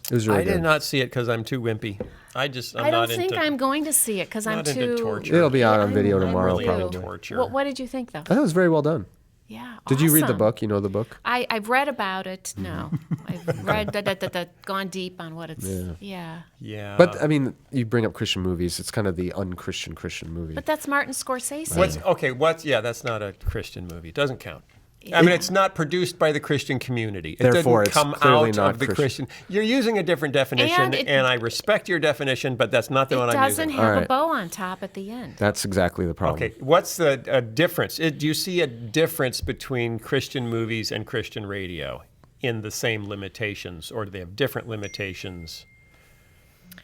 Speaker 2: It was really
Speaker 1: I did not see it because I'm too wimpy.
Speaker 3: I don't think I'm going to see it because I'm too...
Speaker 1: into torture.
Speaker 2: It'll be out on video tomorrow,
Speaker 1: really
Speaker 2: probably.
Speaker 1: into torture.
Speaker 3: What did you think, though?
Speaker 2: I thought it was very well done.
Speaker 3: Yeah,
Speaker 2: Did you read the
Speaker 3: awesome.
Speaker 2: book? You know the book?
Speaker 3: I've read about it. No, I've read gone deep on what it's. Yeah.
Speaker 2: But I mean, you bring up Christian movies. It's kind of the unchristian Christian movie.
Speaker 3: But that's Martin Scorsese.
Speaker 1: That's not a Christian movie. It doesn't count. I mean, it's not produced by the Christian community. It
Speaker 2: Therefore,
Speaker 1: didn't come
Speaker 2: it's clearly
Speaker 1: out
Speaker 2: not
Speaker 1: of the Christian. You're using a different definition, and I respect your definition, but that's not the one I'm using.
Speaker 3: It doesn't have a bow on top at the end.
Speaker 2: That's exactly the problem.
Speaker 1: Okay, what's the difference? Do you see a difference between Christian movies and Christian radio in the same limitations, or do they have different limitations?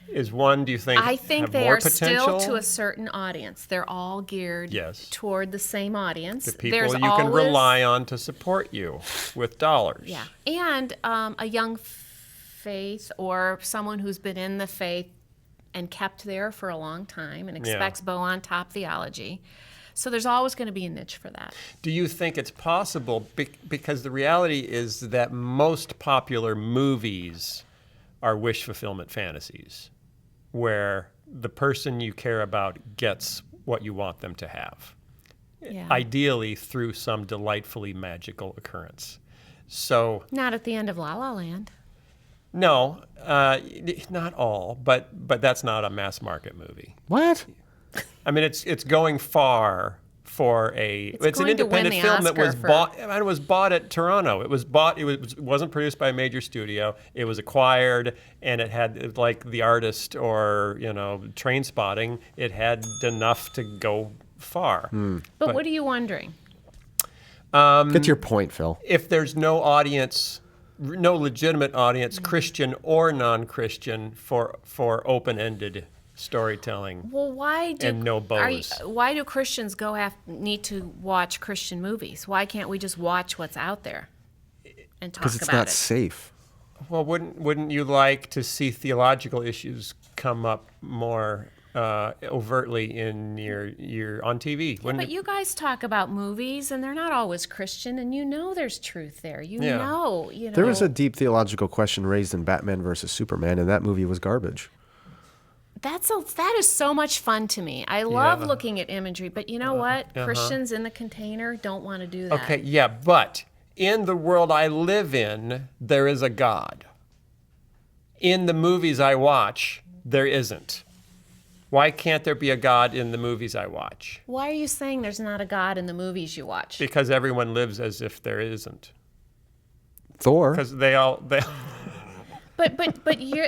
Speaker 1: Is one, do you think,
Speaker 3: I think
Speaker 1: have
Speaker 3: they
Speaker 1: more
Speaker 3: are
Speaker 1: potential?
Speaker 3: still to a certain audience. They're all geared toward the same audience.
Speaker 1: The people you can rely on to support you with dollars.
Speaker 3: Yeah, and a young faith or someone who's been in the faith and kept there for a long time and expects bow on top theology. So there's always going to be a niche for that.
Speaker 1: Do you think it's possible, because the reality is that most popular movies are wish fulfillment fantasies, where the person you care about gets what you want them to have, ideally through some delightfully magical occurrence. So
Speaker 3: not at the end of La La Land.
Speaker 1: No, not all, but that's not a mass market movie.
Speaker 2: What?
Speaker 1: I mean, it's going far for it's an independent film that was bought at Toronto. It wasn't produced by a major studio. It was acquired, and it had, like The Artist or Train Spotting, it had enough to go far.
Speaker 3: But what are you wondering?
Speaker 2: Get to your point, Phil.
Speaker 1: If there's no legitimate audience, Christian or non-Christian, for open-ended storytelling.
Speaker 3: Well, why do Christians need to watch Christian movies? Why can't we just watch what's out there and talk about it?
Speaker 2: Because it's not safe.
Speaker 1: Well, wouldn't you like to see theological issues come up more overtly in your on TV?
Speaker 3: Yeah, but you guys talk about movies, and they're not always Christian, and there's truth there. You know.
Speaker 2: There was a deep theological question raised in Batman versus Superman, and that movie was garbage.
Speaker 3: That is so much fun to me. I love looking at imagery, but you know what? Christians in the container don't want to do that.
Speaker 1: Okay, yeah, but in the world I live in, there is a God. In the movies I watch, there isn't. Why can't there be a God in the movies I watch?
Speaker 3: Why are you saying there's not a God in the movies you watch?
Speaker 1: Because everyone lives as if there isn't.
Speaker 2: Thor.
Speaker 1: Because they all...
Speaker 3: But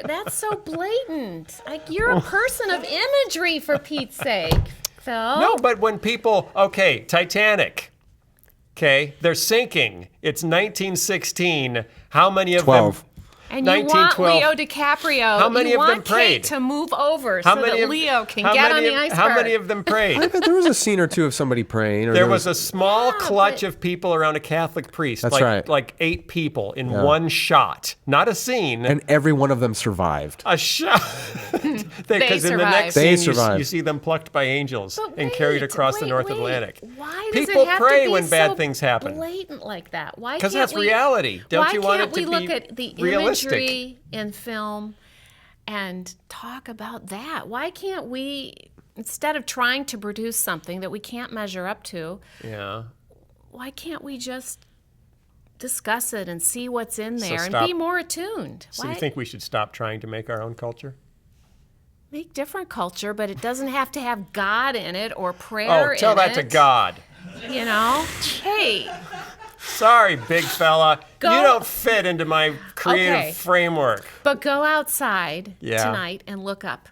Speaker 3: that's so blatant. Like, you're a person of imagery, for Pete's sake, Phil.
Speaker 1: No, but when people, Titanic, they're sinking. It's 1916. How many of
Speaker 2: 12.
Speaker 1: them?
Speaker 3: And you want Leo DiCaprio.
Speaker 1: How many of them prayed?
Speaker 3: Kate to move over so that Leo can get on the iceberg.
Speaker 1: How many of them prayed?
Speaker 2: I bet there was a scene or two of somebody praying.
Speaker 1: There was a small clutch of people around a Catholic priest.
Speaker 2: That's right.
Speaker 1: Like 8 people in one shot. Not a scene.
Speaker 2: And every one of them survived.
Speaker 1: A shot. Because in the next scene, you see them plucked by angels and carried across the North Atlantic.
Speaker 3: Why does
Speaker 1: people
Speaker 3: it have
Speaker 1: pray
Speaker 3: to be
Speaker 1: when bad
Speaker 3: so
Speaker 1: things happen.
Speaker 3: Blatant like that? Why?
Speaker 1: Because that's reality. Don't you want it to be
Speaker 3: Why can't we look at the
Speaker 1: realistic?
Speaker 3: imagery in film and talk about that. Why can't we, instead of trying to produce something that we can't measure up to,
Speaker 1: Yeah.
Speaker 3: why can't we just discuss it and see what's in
Speaker 1: So
Speaker 3: there and
Speaker 1: stop-
Speaker 3: be more attuned?
Speaker 1: So
Speaker 3: Why
Speaker 1: you think we should stop trying to make our own culture?
Speaker 3: make different culture, but it doesn't have to have God in it or prayer
Speaker 1: Oh, tell
Speaker 3: in
Speaker 1: that
Speaker 3: it.
Speaker 1: to God.
Speaker 3: You know? Hey,
Speaker 1: Sorry, big fella.
Speaker 3: Go-
Speaker 1: You don't fit into my creative
Speaker 3: Okay.
Speaker 1: framework.
Speaker 3: but go outside
Speaker 1: Yeah.
Speaker 3: tonight and look up.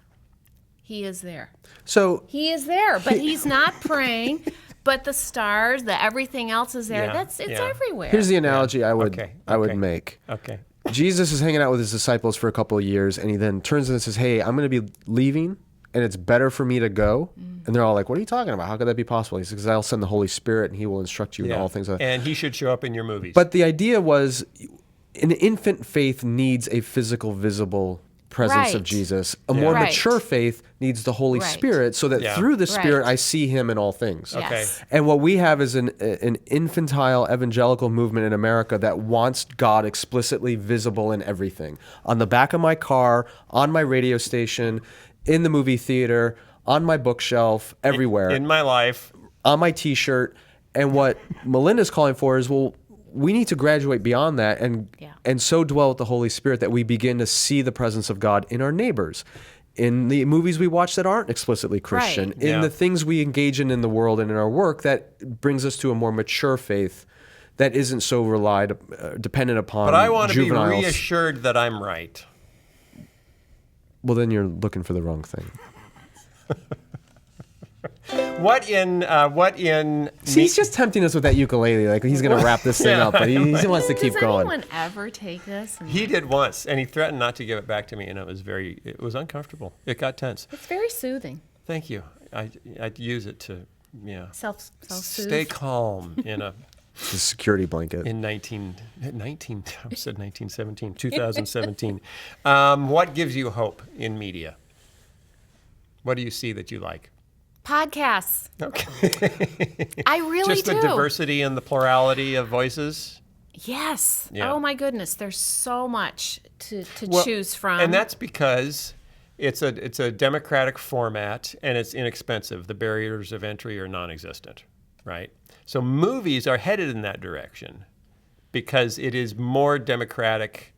Speaker 3: He is there.
Speaker 2: So
Speaker 3: He is there, but he's not praying. But the stars, the everything else is there.
Speaker 1: Yeah,
Speaker 3: It's
Speaker 1: yeah.
Speaker 3: everywhere.
Speaker 2: here's the analogy I would
Speaker 1: Okay,
Speaker 2: I would
Speaker 1: okay.
Speaker 2: make.
Speaker 1: Okay.
Speaker 2: Jesus is hanging out with his disciples for a couple of years, and he then turns and says, "Hey, I'm going to be leaving, and it's better for me to go." And they're all like, "What are you talking about? How could that be possible?" He says, "Because I'll send the Holy Spirit, and He will instruct you in all things."
Speaker 1: And he should show up in your movies.
Speaker 2: But the idea was, an infant faith needs a physical, visible presence of
Speaker 3: Right.
Speaker 2: Jesus. A more
Speaker 3: Right.
Speaker 2: mature faith needs the Holy
Speaker 3: Right.
Speaker 2: Spirit, so that
Speaker 1: Yeah.
Speaker 2: through the Spirit
Speaker 3: Right.
Speaker 2: I see Him in all things.
Speaker 3: Yes.
Speaker 1: Okay.
Speaker 2: And what we have is an infantile evangelical movement in America that wants God explicitly visible in everything. On the back of my car, on my radio station, in the movie theater, on my bookshelf, everywhere,
Speaker 1: in my life,
Speaker 2: on my T-shirt. And what Melinda's calling for is, well, we need to graduate beyond that and so dwell with the Holy Spirit that we begin to see the presence of God in our neighbors, in the movies we watch that aren't explicitly Christian,
Speaker 3: Right.
Speaker 2: in
Speaker 1: Yeah.
Speaker 2: the things we engage in the world and in our work that brings us to a more mature faith that isn't so dependent upon
Speaker 1: but I want to be
Speaker 2: juveniles.
Speaker 1: reassured that I'm right.
Speaker 2: Well, then you're looking for the wrong thing.
Speaker 1: What in
Speaker 2: See, he's just tempting us with that ukulele. Like, he's going to wrap this thing up, but he wants to keep
Speaker 3: Does
Speaker 2: going.
Speaker 3: anyone ever take this? And
Speaker 1: He did once, and he threatened not to give it back to me, and it was uncomfortable. It got tense.
Speaker 3: it's very soothing.
Speaker 1: Thank you. I'd use it to,
Speaker 3: Self-soothe.
Speaker 1: stay calm
Speaker 2: The security blanket.
Speaker 1: in 2017. What gives you hope in media? What do you see that you like?
Speaker 3: Podcasts.
Speaker 1: Okay.
Speaker 3: I really
Speaker 1: Just
Speaker 3: do.
Speaker 1: the diversity and the plurality of voices?
Speaker 3: Yes.
Speaker 1: Yeah.
Speaker 3: Oh my goodness, there's so much to
Speaker 1: Well,
Speaker 3: choose from.
Speaker 1: And that's because it's a democratic format and it's inexpensive. The barriers of entry are non-existent, right? So movies are headed in that direction because it is more democratic.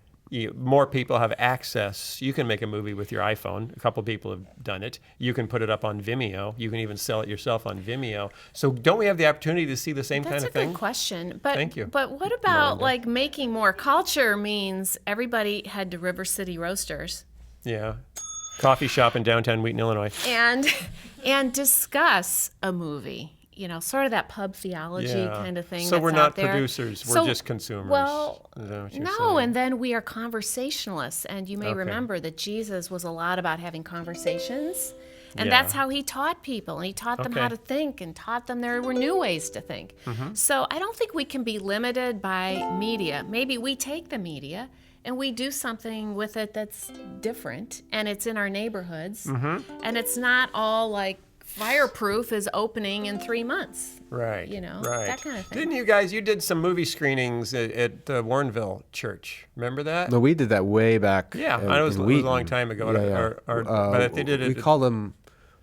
Speaker 1: More people have access. You can make a movie with your iPhone. A couple people have done it. You can put it up on Vimeo. You can even sell it yourself on Vimeo. So don't we have the opportunity to see the same
Speaker 3: That's
Speaker 1: kind
Speaker 3: a
Speaker 1: of thing?
Speaker 3: good question. But
Speaker 1: Thank you,
Speaker 3: But what about
Speaker 1: Melinda.
Speaker 3: like making more culture means everybody head to River City Roasters
Speaker 1: Yeah. Coffee shop in downtown Wheaton, Illinois.
Speaker 3: and discuss a movie. You know, sort of that pub theology
Speaker 1: Yeah.
Speaker 3: kind of thing.
Speaker 1: So
Speaker 3: that's
Speaker 1: we're
Speaker 3: out
Speaker 1: not
Speaker 3: there.
Speaker 1: producers, we're
Speaker 3: So-
Speaker 1: just consumers.
Speaker 3: Well,
Speaker 1: Is that what you're
Speaker 3: no,
Speaker 1: saying?
Speaker 3: and then we are conversationalists. And you may
Speaker 1: Okay.
Speaker 3: remember that Jesus was a lot about having conversations. And
Speaker 1: Yeah.
Speaker 3: that's how he taught people. And he taught them how
Speaker 1: Okay.
Speaker 3: to think and taught them there were new ways to think.
Speaker 1: Mm-hmm.
Speaker 3: So I don't think we can be limited by media. Maybe we take the media and we do something with it that's different. And it's in our neighborhoods.
Speaker 1: Mm-hmm.
Speaker 3: And it's not all like Fireproof is opening in 3 months.
Speaker 1: Right.
Speaker 3: You know,
Speaker 1: right.
Speaker 3: that kind of thing.
Speaker 1: Didn't you did some movie screenings at Warrenville Church. Remember that?
Speaker 2: No, we did that way back.
Speaker 1: Yeah,
Speaker 2: in-
Speaker 1: I know it was
Speaker 2: in
Speaker 1: a
Speaker 2: Wheaton.
Speaker 1: long time ago.
Speaker 2: Yeah, yeah.
Speaker 1: But they did it.
Speaker 2: We call them.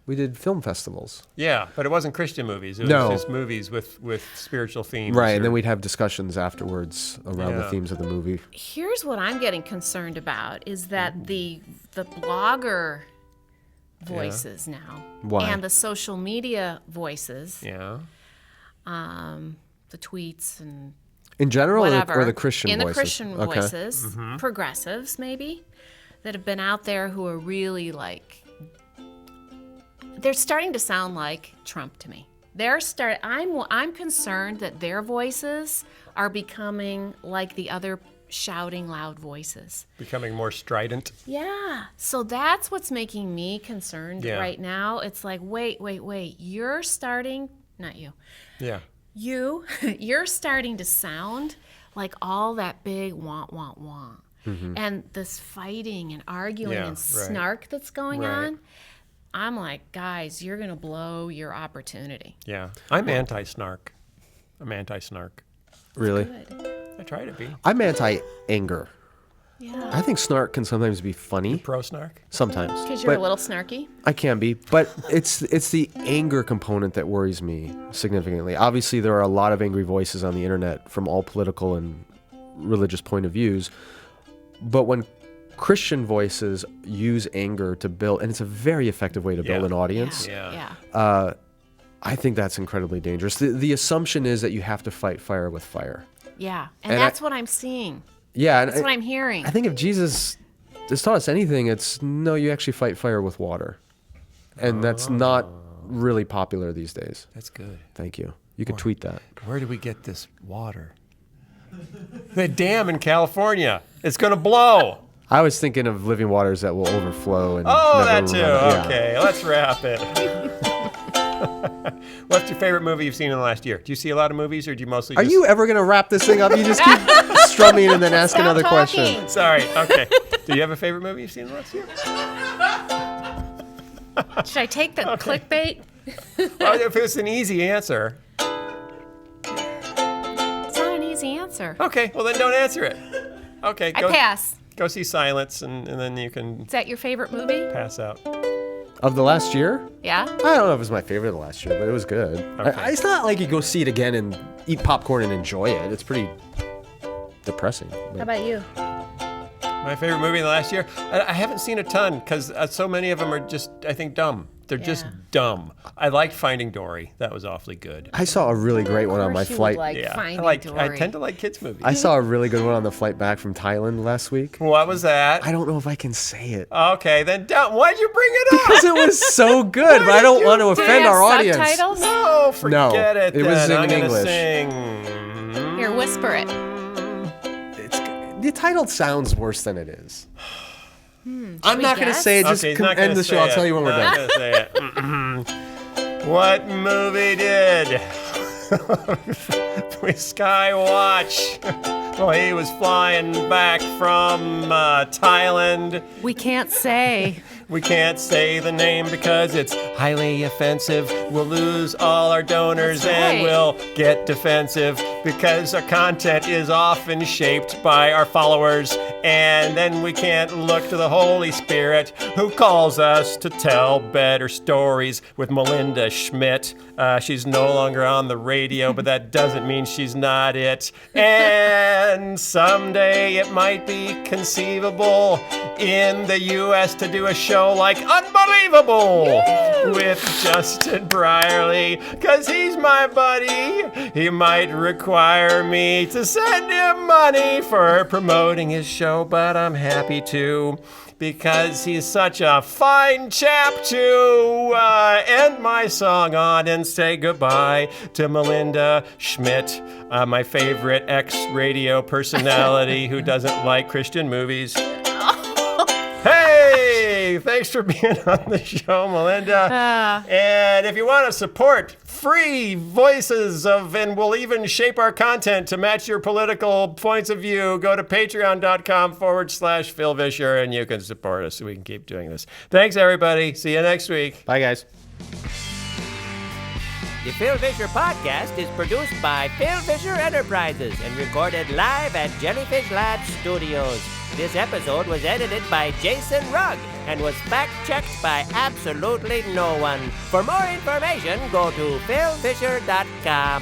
Speaker 2: We did film festivals.
Speaker 1: Yeah, but it wasn't Christian movies. It was
Speaker 2: No.
Speaker 1: just movies with spiritual themes.
Speaker 2: Right, and
Speaker 1: or-
Speaker 2: then we'd have discussions afterwards around the
Speaker 1: Yeah.
Speaker 2: themes of the movie.
Speaker 3: Here's what I'm getting concerned about is that the blogger voices now
Speaker 2: Why?
Speaker 3: and the social media voices,
Speaker 1: Yeah.
Speaker 3: the tweets and
Speaker 2: In general,
Speaker 3: whatever,
Speaker 2: or the Christian
Speaker 3: in
Speaker 2: voices?
Speaker 3: the Christian
Speaker 2: Okay.
Speaker 3: voices, progressives maybe, that have been out there who are really like, they're starting to sound like Trump to me. I'm concerned that their voices are becoming like the other shouting loud voices.
Speaker 1: Becoming more strident.
Speaker 3: Yeah. So that's what's making me concerned
Speaker 1: Yeah.
Speaker 3: right now. It's like, wait. You're starting, not you.
Speaker 1: Yeah.
Speaker 3: You're starting to sound like all that big want. And this fighting and arguing
Speaker 1: Yeah,
Speaker 3: and
Speaker 1: right.
Speaker 3: snark that's going
Speaker 1: Right.
Speaker 3: on. I'm like, guys, you're going to blow your opportunity.
Speaker 1: Yeah. I'm anti-snark.
Speaker 2: Really?
Speaker 3: Good.
Speaker 1: I try to be.
Speaker 2: I'm anti-anger.
Speaker 3: Yeah.
Speaker 2: I think snark can sometimes be funny.
Speaker 1: Pro snark?
Speaker 2: Sometimes.
Speaker 3: Because you're
Speaker 2: But
Speaker 3: a little snarky.
Speaker 2: I can be, but it's the anger component that worries me significantly. Obviously, there are a lot of angry voices on the internet from all political and religious point of views, but when Christian voices use anger to build, and it's a very effective way to build an audience.
Speaker 1: Yeah.
Speaker 2: I think that's incredibly dangerous. The assumption is that you have to fight fire with fire.
Speaker 3: Yeah. And
Speaker 2: And
Speaker 3: that's what I'm seeing.
Speaker 2: Yeah,
Speaker 3: That's what I'm hearing.
Speaker 2: I think if Jesus has taught us anything, it's no, you actually fight fire with water. And that's not really popular these days.
Speaker 1: That's good.
Speaker 2: Thank you. You could tweet that.
Speaker 1: Where do we get this water? The dam in California. It's going to blow.
Speaker 2: I was thinking of living waters that will overflow. And
Speaker 1: Oh,
Speaker 2: never
Speaker 1: that too.
Speaker 2: run out.
Speaker 1: Okay, let's wrap it. What's your favorite movie you've seen in the last year? Do you see a lot of movies, or do you mostly
Speaker 2: Are
Speaker 1: just...
Speaker 2: you ever going to wrap this thing up? You just keep strumming and then ask
Speaker 3: Stop
Speaker 2: another
Speaker 3: talking.
Speaker 2: question.
Speaker 1: Sorry, okay. Do you have a favorite movie you've seen in the last year?
Speaker 3: Should I take the clickbait?
Speaker 1: Well, if it's an easy answer.
Speaker 3: It's not an easy answer.
Speaker 1: Okay, well then don't answer it. Okay,
Speaker 3: I pass.
Speaker 1: Go see Silence, and then you can
Speaker 3: Is that your favorite movie?
Speaker 1: pass out.
Speaker 2: Of the last year?
Speaker 3: Yeah?
Speaker 2: I don't know if it was my favorite of the last year, but it was good.
Speaker 1: Okay.
Speaker 2: It's not like you go see it again and eat popcorn and enjoy it. It's pretty depressing.
Speaker 3: How about you?
Speaker 1: My favorite movie in the last year? I haven't seen a ton, because so many of them are just, I think, dumb. They're just
Speaker 3: Yeah.
Speaker 1: dumb. I liked Finding Dory. That was awfully good.
Speaker 2: I saw a really great one on my
Speaker 3: Of course you
Speaker 2: flight.
Speaker 3: would like
Speaker 1: Yeah,
Speaker 3: Finding
Speaker 1: I
Speaker 3: Dory.
Speaker 1: tend to like kids' movies.
Speaker 2: I saw a really good one on the flight back from Thailand last week.
Speaker 1: What was that?
Speaker 2: I don't know if I can say it
Speaker 1: Okay, then don't. Why'd you bring it up?
Speaker 2: because it was so good, but I don't want to
Speaker 3: Do they
Speaker 2: offend
Speaker 3: have
Speaker 2: our audience.
Speaker 3: subtitles?
Speaker 1: No, forget it.
Speaker 2: it was
Speaker 1: then.
Speaker 2: in
Speaker 1: I'm gonna
Speaker 2: English.
Speaker 1: Sing.
Speaker 3: Here, whisper it.
Speaker 2: The title sounds worse than it is. I'm
Speaker 3: we
Speaker 2: not going to
Speaker 3: guess?
Speaker 2: say it. Just
Speaker 1: Okay, he's not
Speaker 2: end
Speaker 1: gonna
Speaker 2: the show.
Speaker 1: say
Speaker 2: I'll
Speaker 1: it.
Speaker 2: tell you when we're
Speaker 1: Not
Speaker 2: done.
Speaker 1: gonna say it. What movie did Skye watch? Well, he was flying back from Thailand.
Speaker 3: We can't say.
Speaker 1: We can't say the name because it's highly offensive. We'll lose all our donors
Speaker 3: That's
Speaker 1: and
Speaker 3: right.
Speaker 1: we'll get defensive because our content is often shaped by our followers. And then we can't look to the Holy Spirit who calls us to tell better stories with Melinda Schmidt. She's no longer on the radio, but that doesn't mean she's not it. And someday it might be conceivable in the U.S. to do a show like Unbelievable with Justin Brierly, because he's my buddy. He might require me to send him money for promoting his show, but I'm happy to, because he's such a fine chap to end my song on and say goodbye to Melinda Schmidt, my favorite ex-radio personality who doesn't like Christian movies. Hey, thanks for being on the show, Melinda. And if you want to support free voices of, and we'll even shape our content to match your political points of view, go to patreon.com/Phil Vischer and you can support us so we can keep doing this. Thanks, everybody. See you next week.
Speaker 2: Bye, guys.
Speaker 4: The Phil Vischer Podcast is produced by Phil Vischer Enterprises and recorded live at Jellyfish Lab Studios. This episode was edited by Jason Rugg and was fact-checked by absolutely no one. For more information, go to philvischer.com.